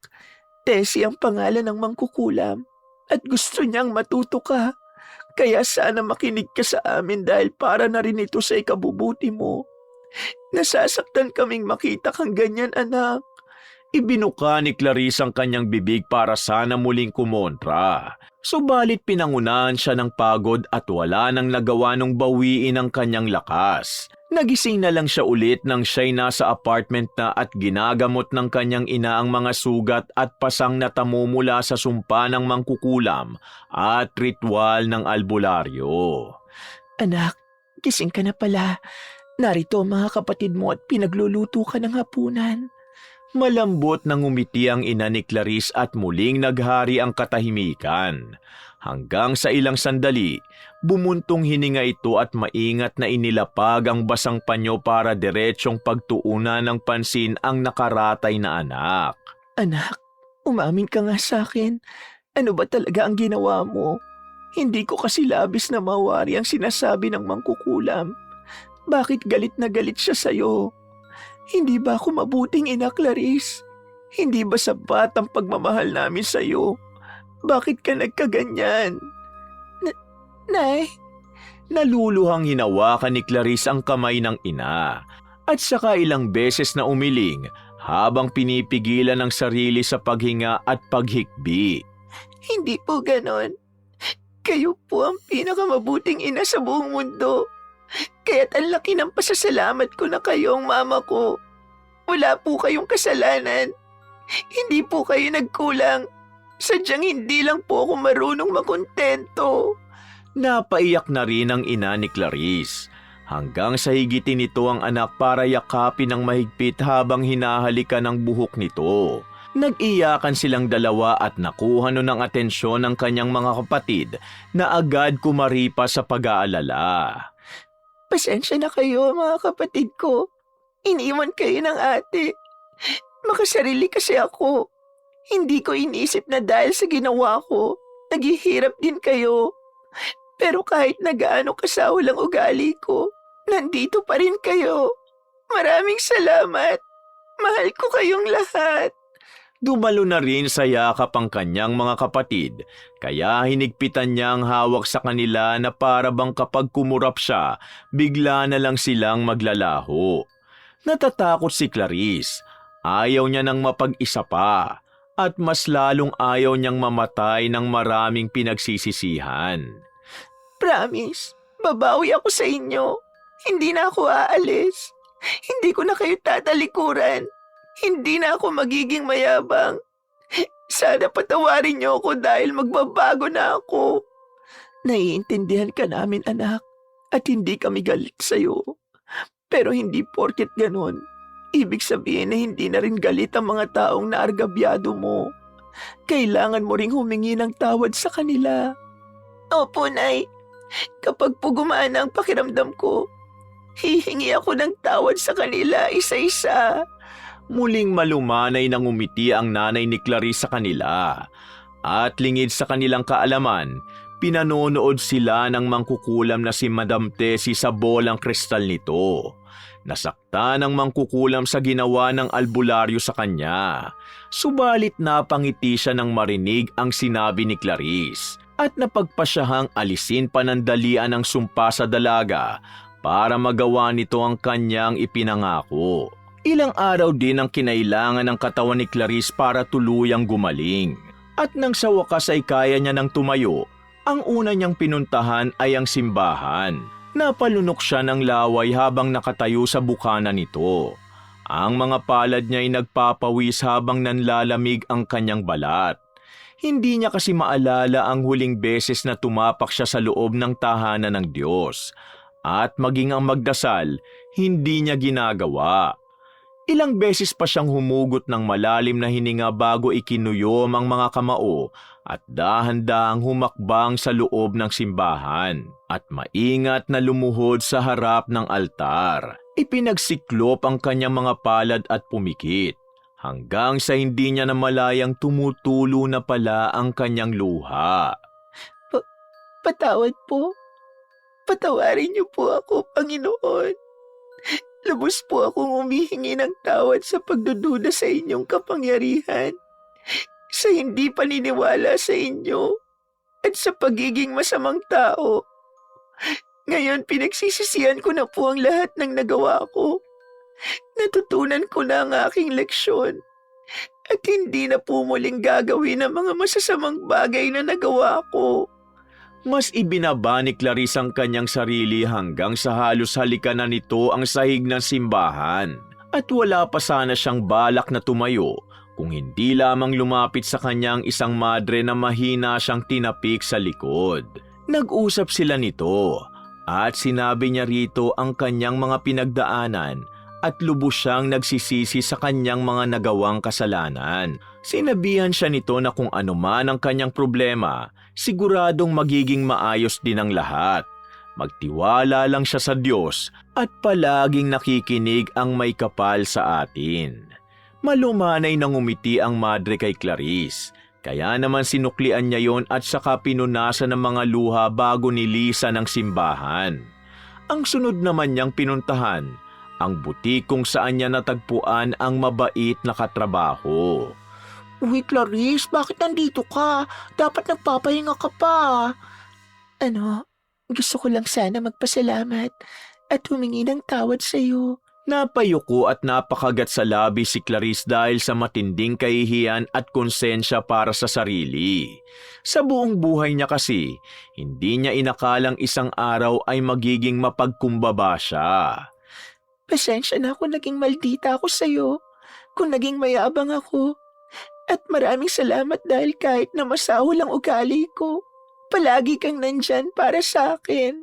Tessie ang pangalan ng mangkukulam at gusto niyang matuto ka. Kaya sana makinig ka sa amin dahil para na rin ito sa ikabubuti mo. Nasasaktan kaming makita kang ganyan, anak. Ibinuka ni Clarice ang kanyang bibig para sana muling kumontra. Subalit pinangunahan siya ng pagod at wala nang nagawa nung bawiin ang kanyang lakas. Nagising na lang siya ulit nang siya'y nasa apartment na at ginagamot ng kanyang ina ang mga sugat at pasang natamo mula sa sumpa ng mangkukulam at ritual ng albularyo. Anak, gising ka na pala. Narito ang mga kapatid mo at pinagluluto ka ng hapunan. Malambot nang umiti ang ina ni Clarice at muling naghari ang katahimikan. Hanggang sa ilang sandali, bumuntong hininga ito at maingat na inilapag ang basang panyo para diretsyong pagtuunan ng pansin ang nakaratay na anak. Anak, umamin ka nga sa akin. Ano ba talaga ang ginawa mo? Hindi ko kasi labis na mawari ang sinasabi ng mangkukulam. Bakit galit na galit siya sa'yo? Hindi ba ako mabuting ina, Clarice? Hindi ba sapat ang pagmamahal namin sa'yo? Bakit ka nagkaganyan? Nay? Naluluhang hinawakan ni Clarice ang kamay ng ina at saka ilang beses na umiling habang pinipigilan ang sarili sa paghinga at paghikbi. Hindi po ganon. Kayo po ang pinakamabuting ina sa buong mundo. Kaya't ang laki ng pasasalamat ko na kayo ang mama ko. Wala po kayong kasalanan. Hindi po kayo nagkulang. Sadyang hindi lang po ako marunong makontento. Napaiyak na rin ang ina ni Clarice. Hanggang sa higitin nito ang anak para yakapin ng mahigpit habang hinahalikan ang buhok nito. Nag-iyakan silang dalawa at nakuha nun ang atensyon ng kanyang mga kapatid na agad kumaripa sa pag-aalala. Pasensya na kayo, mga kapatid ko. Iniwan kayo ng ate. Makasarili kasi ako. Hindi ko inisip na dahil sa ginawa ko, Naghihirap din kayo. Pero kahit na gaano kasawal ang ugali ko, nandito pa rin kayo. Maraming salamat. Mahal ko kayong lahat. Dumalo na rin sa yakap ang kanyang mga kapatid, kaya hinigpitan niya ang hawak sa kanila na para bang kapag kumurap siya, bigla na lang silang maglalaho. Natatakot si Clarice. Ayaw niya nang mapag-isa pa, at mas lalong ayaw niyang mamatay ng maraming pinagsisisihan. Promise, babawi ako sa inyo. Hindi na ako aalis. Hindi ko na kayo tatalikuran. Hindi na ako magiging mayabang. Sana patawarin niyo ako dahil magbabago na ako. Naiintindihan ka namin, anak, at hindi kami galit sa'yo. Pero hindi porket ganon, ibig sabihin na hindi na rin galit ang mga taong naargabyado mo. Kailangan mo ring humingi ng tawad sa kanila. Opo, Nay. Kapag po gumana ang pakiramdam ko, hihingi ako ng tawad sa kanila isa-isa. Muling malumanay nang umiti ang nanay ni Clarice sa kanila. At lingid sa kanilang kaalaman, pinanonood sila ng mangkukulam na si Madam Tessie sa bolang kristal nito. Nasaktan ang mangkukulam sa ginawa ng albularyo sa kanya. Subalit napangiti siya nang marinig ang sinabi ni Clarice at napagpasyahang alisin panandalian ang sumpa sa dalaga para magawa nito ang kanyang ipinangako. Ilang araw din ang kinailangan ng katawan ni Clarice para tuluyang gumaling. At nang sa wakas ay kaya niya nang tumayo, ang una niyang pinuntahan ay ang simbahan. Napalunok siya ng laway habang nakatayo sa bukana nito. Ang mga palad niya ay nagpapawis habang nanlalamig ang kanyang balat. Hindi niya kasi maalala ang huling beses na tumapak siya sa loob ng tahanan ng Diyos. At maging ang magdasal, hindi niya ginagawa. Ilang beses pa siyang humugot ng malalim na hininga bago ikinuyom ang mga kamao at dahan-dahang humakbang sa loob ng simbahan at maingat na lumuhod sa harap ng altar. Ipinagsiklop ang kanyang mga palad at pumikit hanggang sa hindi niya namalayang tumutulo na pala ang kanyang luha. Patawad po. Patawarin niyo po ako, Panginoon. Lubos po akong humihingi ng tawad sa pagdududa sa inyong kapangyarihan, sa hindi paniniwala sa inyo, at sa pagiging masamang tao. Ngayon pinagsisisihan ko na po ang lahat ng nagawa ko. Natutunan ko na ang aking leksyon, at hindi na po muling gagawin ang mga masasamang bagay na nagawa ko. Mas ibinaba ni Clarice ang kanyang sarili hanggang sa halos halikanan nito ang sahig ng simbahan. At wala pa sana siyang balak na tumayo kung hindi lamang lumapit sa kanyang isang madre na mahina siyang tinapik sa likod. Nag-usap sila nito at sinabi niya rito ang kanyang mga pinagdaanan at lubos siyang nagsisisi sa kanyang mga nagawang kasalanan. Sinabihan siya nito na kung ano man ang kanyang problema, siguradong magiging maayos din ang lahat. Magtiwala lang siya sa Diyos at palaging nakikinig ang may kapal sa atin. Malumanay nang umiti ang madre kay Clarice, kaya naman sinuklian niya yon at saka pinunasan ng mga luha bago nilisan ng simbahan. Ang sunod naman niyang pinuntahan, ang butik kung saan niya natagpuan ang mabait na katrabaho. Uy, Clarice, bakit nandito ka? Dapat nagpapahinga ka pa. Gusto ko lang sana magpasalamat at humingi ng tawad sa'yo. Napayuko at napakagat sa labi si Clarice dahil sa matinding kahihiyan at konsensya para sa sarili. Sa buong buhay niya kasi, hindi niya inakalang isang araw ay magiging mapagkumbaba siya. Pasensya na kung naging maldita ako sa'yo, kung naging mayabang ako. At maraming salamat dahil kahit na masahol ang ugali ko, palagi kang nandyan para sa akin.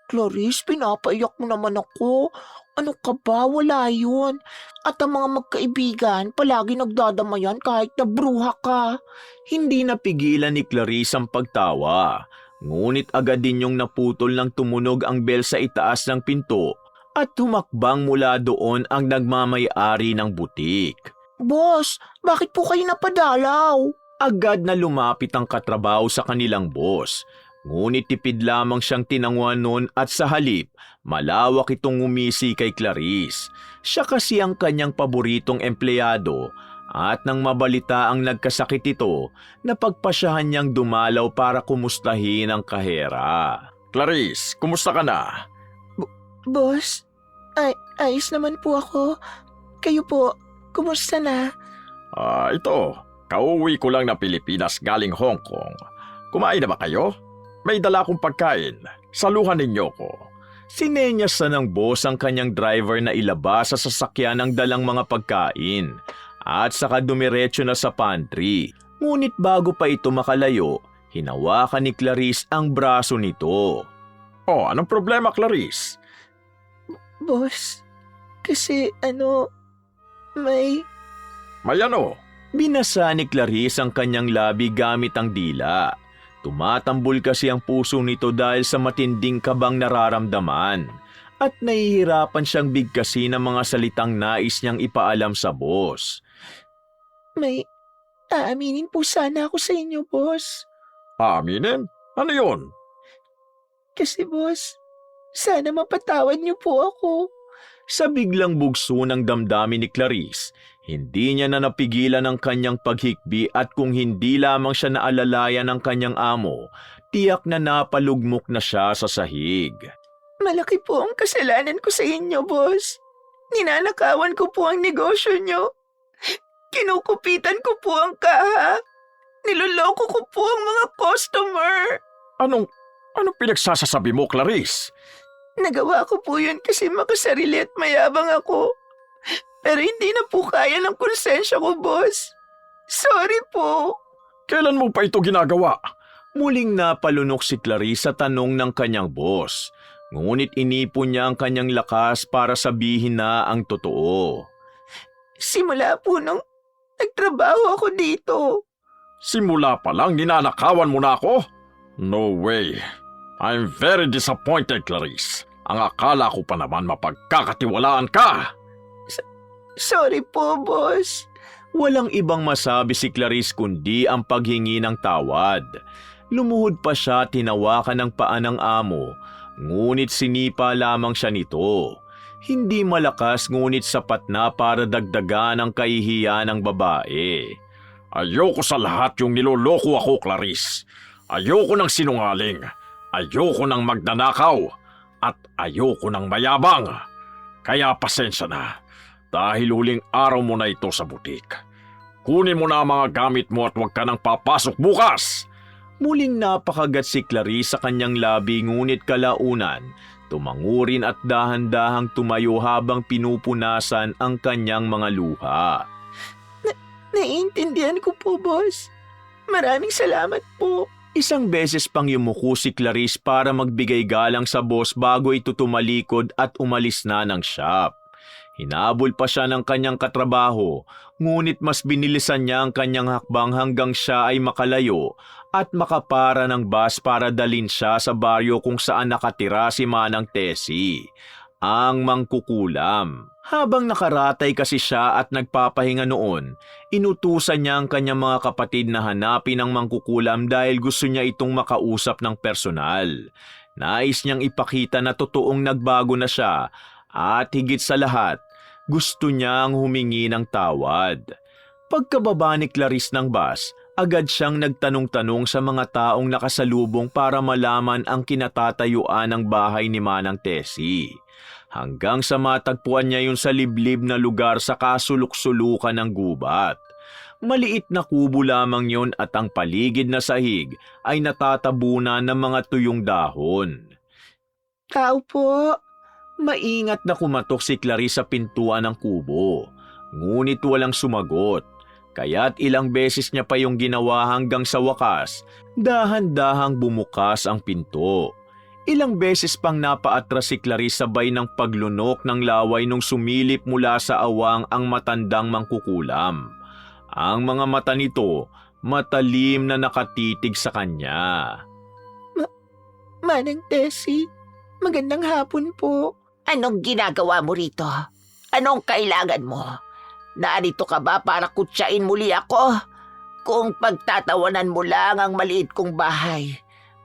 Clarice, pinapaiyak mo naman ako. Ano ka ba? Wala yun. At ang mga magkaibigan, palagi nagdadamayan kahit na bruha ka. Hindi napigilan ni Clarice ang pagtawa. Ngunit agad din yung naputol nang tumunog ang bell sa itaas ng pinto at humakbang mula doon ang nagmamay-ari ng butik. Boss, bakit po kayo napadalaw? Agad na lumapit ang katrabaho sa kanilang boss. Ngunit tipid lamang siyang tinanguan noon at sa halip, malawak itong umisi kay Clarice. Siya kasi ang kanyang paboritong empleyado at nang mabalita ang nagkasakit ito, napagpasyahan niyang dumalaw para kumustahin ang kahera. Clarice, kumusta ka na? Boss, ayos naman po ako. Kayo po, kumusta na? Ito, kauwi ko lang na Pilipinas galing Hong Kong. Kumain na ba kayo? May dala akong pagkain. Saluhan ninyo ko. Sinenyas na ng boss ang kanyang driver na ilabas sa sasakyan ng dalang mga pagkain at saka dumiretso na sa pantry. Ngunit bago pa ito makalayo, hinawakan ni Clarice ang braso nito. Oh, anong problema, Clarice? Boss, kasi may... May ano? Binasa ni Clarice ang kanyang labi gamit ang dila. Tumatambol kasi ang puso nito dahil sa matinding kabang nararamdaman at nahihirapan siyang bigkasin ang mga salitang nais niyang ipaalam sa boss. May aaminin po sana ako sa inyo, boss. Aminin? Ano yun? Kasi boss, sana mapatawad niyo po ako. Sa biglang bugso ng damdamin ni Clarice, hindi niya na napigilan ang kanyang paghikbi at kung hindi lamang siya naalalayan ng kanyang amo, tiyak na napalugmok na siya sa sahig. Malaki po ang kasalanan ko sa inyo, boss. Ninanakawan ko po ang negosyo niyo. Kinukupitan ko po ang kaha. Niloloko ko po ang mga customer. Anong pinagsasasabi mo, Clarice? Nagawa ko po yun kasi makasarili at mayabang ako. Pero hindi na po kaya ng konsensya ko, boss. Sorry po. Kailan mo pa ito ginagawa? Muling napalunok si Clarice sa tanong ng kanyang boss. Ngunit inipon niya ang kanyang lakas para sabihin na ang totoo. Simula po nung nagtrabaho ako dito. Simula pa lang ninanakawan mo na ako? No way. I'm very disappointed, Clarice. Ang akala ko pa naman mapagkakatiwalaan ka. Sorry po, boss. Walang ibang masabi si Clarice kundi ang paghingi ng tawad. Lumuhod pa siya tinawakan ng paa ng amo, ngunit sinipa lamang siya nito. Hindi malakas ngunit sapat na para dagdagan ang kahihiyan ng babae. Ayoko sa lahat yung niloloko ako, Clarice. Ayoko ng sinungaling. Ayoko ng magnanakaw. At ayoko ng mayabang. Kaya pasensya na. Dahil huling araw mo na ito sa butik. Kunin mo na ang mga gamit mo at huwag ka nang papasok bukas. Muling napakagat si Clarice sa kanyang labi ngunit kalaunan, tumangurin at dahan-dahang tumayo habang pinupunasan ang kanyang mga luha. Naiintindihan ko po, boss. Maraming salamat po. Isang beses pang yumuko si Clarice para magbigay galang sa boss bago ito tumalikod at umalis na ng shop. Hinabol pa siya ng kanyang katrabaho, ngunit mas binilisan niya ang kanyang hakbang hanggang siya ay makalayo at makapara ng bus para dalhin siya sa baryo kung saan nakatira si Manang Tessie, ang mangkukulam. Habang nakaratay kasi siya at nagpapahinga noon, inutusan niya ang kanyang mga kapatid na hanapin ang mangkukulam dahil gusto niya itong makausap ng personal. Nais niyang ipakita na totoong nagbago na siya at higit sa lahat, gusto niyang humingi ng tawad. Pagkababa ni Clarice ng bus, agad siyang nagtanong-tanong sa mga taong nakasalubong para malaman ang kinatatayuan ng bahay ni Manang Tessie. Hanggang sa matagpuan niya yun sa liblib na lugar sa kasulok-sulukan ng gubat. Maliit na kubo lamang yun at ang paligid na sahig ay natatabunan ng mga tuyong dahon. Tao po. Maingat na kumatok si Clarice sa pintuan ng kubo, ngunit walang sumagot. Kaya't ilang beses niya pa yung ginawa hanggang sa wakas, dahan-dahang bumukas ang pinto. Ilang beses pang napaatras si Clarice sabay ng paglunok ng laway nung sumilip mula sa awang ang matandang mangkukulam. Ang mga mata nito, matalim na nakatitig sa kanya. Manang Tessie, magandang hapon po. Anong ginagawa mo rito? Anong kailangan mo? Narito ka ba para kutsain muli ako? Kung pagtatawanan mo lang ang maliit kong bahay,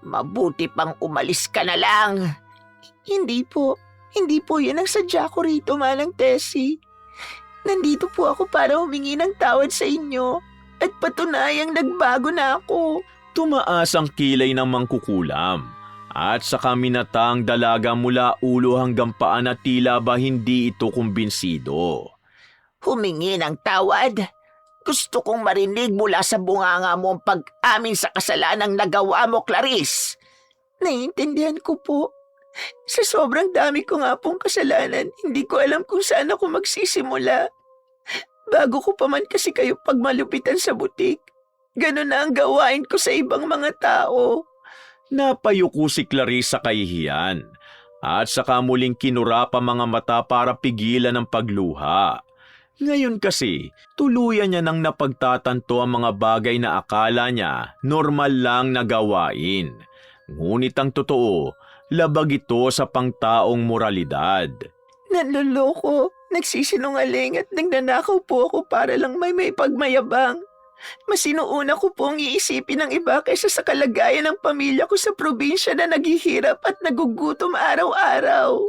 mabuti pang umalis ka na lang. Hindi po. Hindi po yan ang sadya ko rito, Manang Tessie. Nandito po ako para humingi ng tawad sa inyo at patunayang nagbago na ako. Tumaas ang kilay ng mangkukulam at saka minata ang dalaga mula ulo hanggang paa na tila ba hindi ito kumbinsido. Humingi ng tawad? Gusto kong marinig mula sa bunganga mo ang pag-amin sa kasalanang nagawa mo, Clarice. Naiintindihan ko po. Sa sobrang dami ko nga pong kasalanan, hindi ko alam kung saan ako magsisimula. Bago ko pa man kasi kayo pagmalupitan sa butik, ganun na ang gawain ko sa ibang mga tao. Napayuko si Clarice sa kahihiyan at saka muling kinura pa mga mata para pigilan ang pagluha. Ngayon kasi, tuluyan niya nang napagtatanto ang mga bagay na akala niya normal lang na gawain. Ngunit ang totoo, labag ito sa pangtaong moralidad. Nanloloko, nagsisinungaling at nagnanakaw po ako para lang may pagmayabang. Mas inuuna ko pong iisipin ng iba kaysa sa kalagayan ng pamilya ko sa probinsya na naghihirap at nagugutom araw-araw.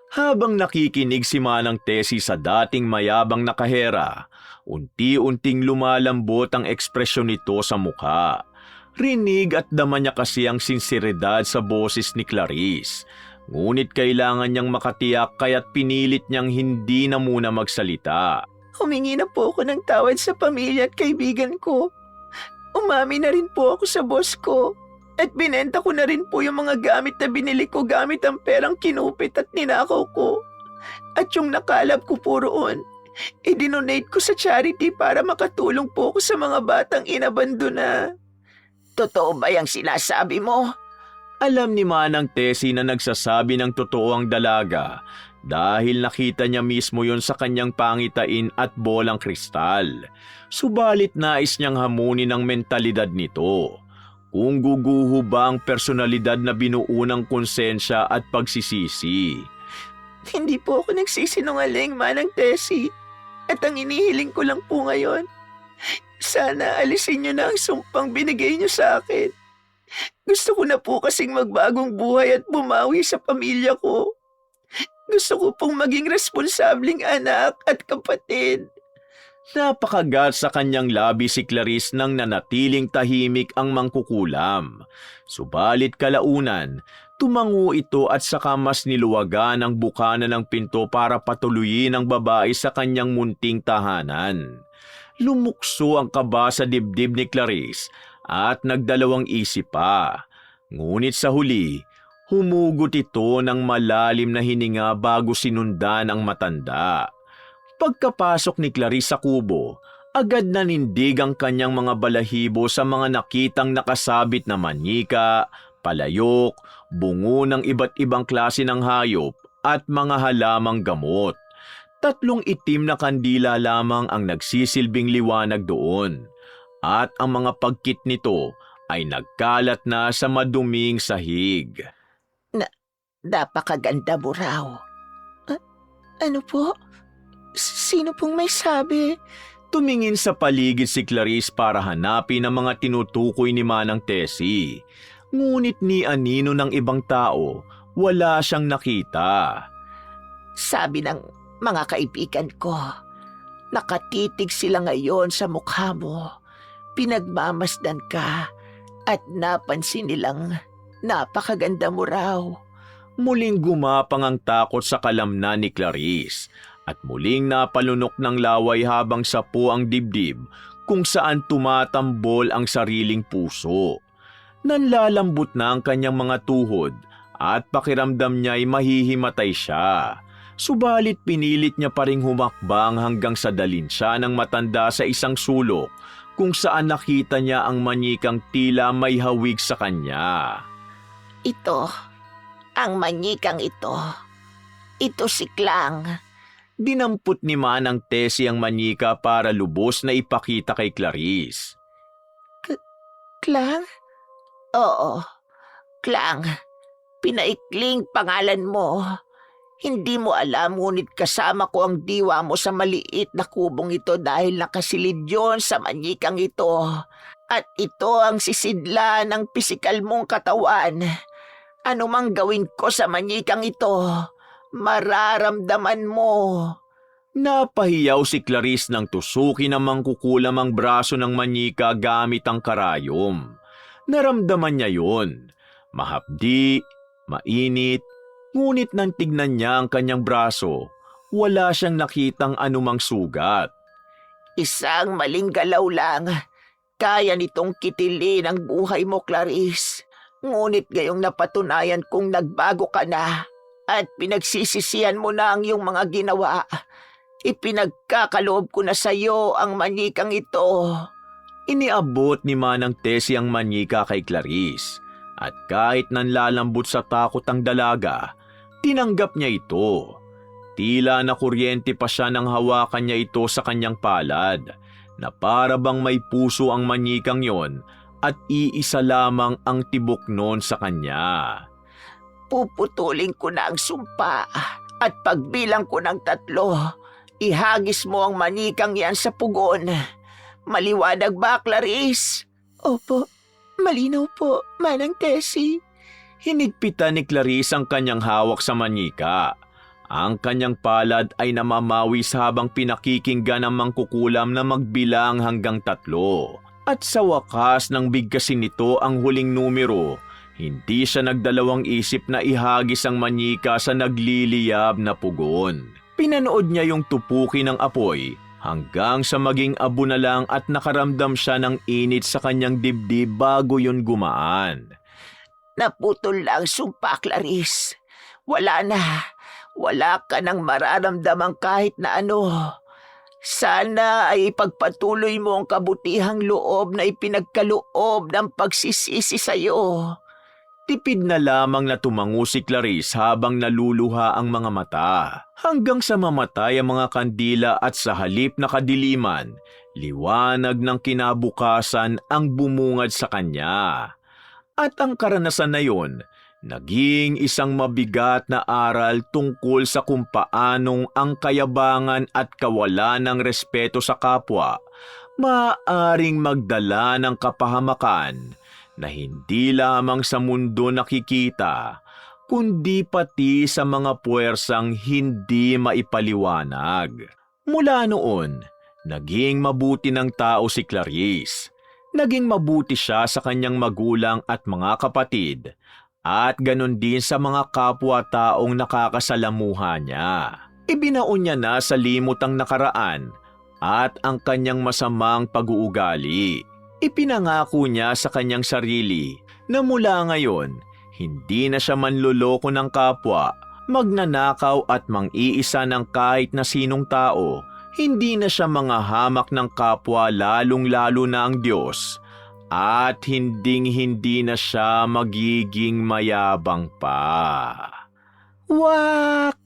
Habang nakikinig si Manang Tessie sa dating mayabang na kahera, unti-unting lumalambot ang ekspresyon nito sa mukha. Rinig at dama niya kasi ang sinseridad sa boses ni Clarice. Ngunit kailangan niyang makatiyak kaya't pinilit niyang hindi na muna magsalita. Humingi na po ako ng tawad sa pamilya at kaibigan ko. Umami na rin po ako sa boss ko. At binenta ko na rin po yung mga gamit na binili ko gamit ang perang kinupit at ninakaw ko. At yung nakalap ko po roon, idinonate ko sa charity para makatulong po ako sa mga batang inabandona. Totoo ba yung sinasabi mo? Alam ni Manang Tessie na nagsasabi ng totoo ang dalaga dahil nakita niya mismo yon sa kanyang pangitain at bolang kristal. Subalit nais niyang hamunin ang mentalidad nito. Kung guguho ba ang personalidad na binuo ng konsensya at pagsisisi. Hindi po ako nagsisinungaling, Manang Tessie. At ang inihiling ko lang po ngayon, sana alisin niyo na ang sumpang binigay niyo sa akin. Gusto ko na po kasing magbagong buhay at bumawi sa pamilya ko. Gusto ko pong maging responsabling anak at kapatid. Napakagat sa kanyang labi si Clarice nang nanatiling tahimik ang mangkukulam. Subalit kalaunan, tumango ito at saka mas niluwagan ang bukana ng pinto para patuluyin ang babae sa kanyang munting tahanan. Lumukso ang kaba sa dibdib ni Clarice at nagdalawang isip pa. Ngunit sa huli, humugot ito ng malalim na hininga bago sinundan ang matanda. Pagkapasok ni Clarice sa kubo, agad nanindig ang kanyang mga balahibo sa mga nakitang nakasabit na manika, palayok, bungo ng iba't ibang klase ng hayop at mga halamang gamot. 3 itim na kandila lamang ang nagsisilbing liwanag doon, at ang mga pagkit nito ay nagkalat na sa maduming sahig. Napakaganda mo raw. Ano po? Sino pong may sabi? Tumingin sa paligid si Clarice para hanapin ang mga tinutukoy ni Manang Tessie. Ngunit ni anino ng ibang tao, wala siyang nakita. Sabi ng mga kaibigan ko, nakatitig sila ngayon sa mukha mo. Pinagmamasdan ka at napansin nilang napakaganda mo raw. Muling gumapang ang takot sa kalamnan ni Clarice at muling napalunok ng laway habang sapo ang dibdib kung saan tumatambol ang sariling puso. Nanlalambot na ang kanyang mga tuhod at pakiramdam niya'y mahihimatay siya. Subalit pinilit niya pa ring humakbang hanggang sa dalin siya ng matanda sa isang sulok kung saan nakita niya ang manikang tila may hawig sa kanya. Ito, ang manikang ito. Ito si Klang. Dinampot ni Manang Tessie ang manika para lubos na ipakita kay Clarice. Klang? Oo, Klang. Pinaikling pangalan mo. Hindi mo alam, ngunit kasama ko ang diwa mo sa maliit na kubong ito dahil nakasilid yon sa manyikang ito. At ito ang sisidla ng pisikal mong katawan. Ano mang gawin ko sa manyikang ito, mararamdaman mo. Napahiyaw si Clarice nang tusukin ng mangkukulam ang braso ng manyika gamit ang karayom. Naramdaman niya yun. Mahapdi, mainit, ngunit nang tignan niya ang kanyang braso, wala siyang nakitang anumang sugat. Isang maling galaw lang. Kaya nitong kitilin ang buhay mo, Clarice. Ngunit ngayong napatunayan kong nagbago ka na at pinagsisisihan mo na ang iyong mga ginawa, ipinagkakaloob ko na sa iyo ang manyikang ito. Iniabot ni Manang Tessie ang manyika kay Clarice at kahit nanlalambot sa takot ang dalaga, tinanggap niya ito. Tila na kuryente pa siya nang hawakan niya ito sa kanyang palad, na para bang may puso ang manyikang yon at iisa lamang ang tibok noon sa kanya. Puputulin ko na ang sumpa at pagbilang ko ng 3, ihagis mo ang manikang yan sa pugon. Maliwanag ba, Clarice? Opo, malinaw po, Manang Tessie. Hinigpitan ni Clarice ang kanyang hawak sa manyika. Ang kanyang palad ay namamawis habang pinakikinggan ng mangkukulam na magbilang hanggang 3. At sa wakas nang bigkasin nito ang huling numero, hindi siya nagdalawang isip na ihagis ang manyika sa nagliliyab na pugon. Pinanood niya yung tupuki ng apoy hanggang sa maging abo na lang at nakaramdam siya ng init sa kanyang dibdib bago yun gumaan. Naputol lang sumpa, Clarice. Wala na. Wala ka nang mararamdaman kahit na ano. Sana ay ipagpatuloy mo ang kabutihang loob na ipinagkaloob ng pagsisisi sa iyo. Tipid na lamang na tumango si Clarice habang naluluha ang mga mata. Hanggang sa mamatay ang mga kandila at sa halip na kadiliman, liwanag ng kinabukasan ang bumungad sa kanya. At ang karanasan na yon, naging isang mabigat na aral tungkol sa kung paanong ang kayabangan at kawalan ng respeto sa kapwa maaaring magdala ng kapahamakan na hindi lamang sa mundo nakikita, kundi pati sa mga puwersang hindi maipaliwanag. Mula noon, naging mabuti ng tao si Clarice. Naging mabuti siya sa kanyang magulang at mga kapatid, at ganon din sa mga kapwa-taong nakakasalamuha niya. Ibinaon niya na sa limot ang nakaraan at ang kanyang masamang pag-uugali. Ipinangako niya sa kanyang sarili na mula ngayon, hindi na siya manloloko ng kapwa, magnanakaw at mang-iisa ng kahit na sinong tao. Hindi na siya manghahamak ng kapwa lalong-lalo na ang Diyos. At hinding-hindi na siya magiging mayabang pa. Wak!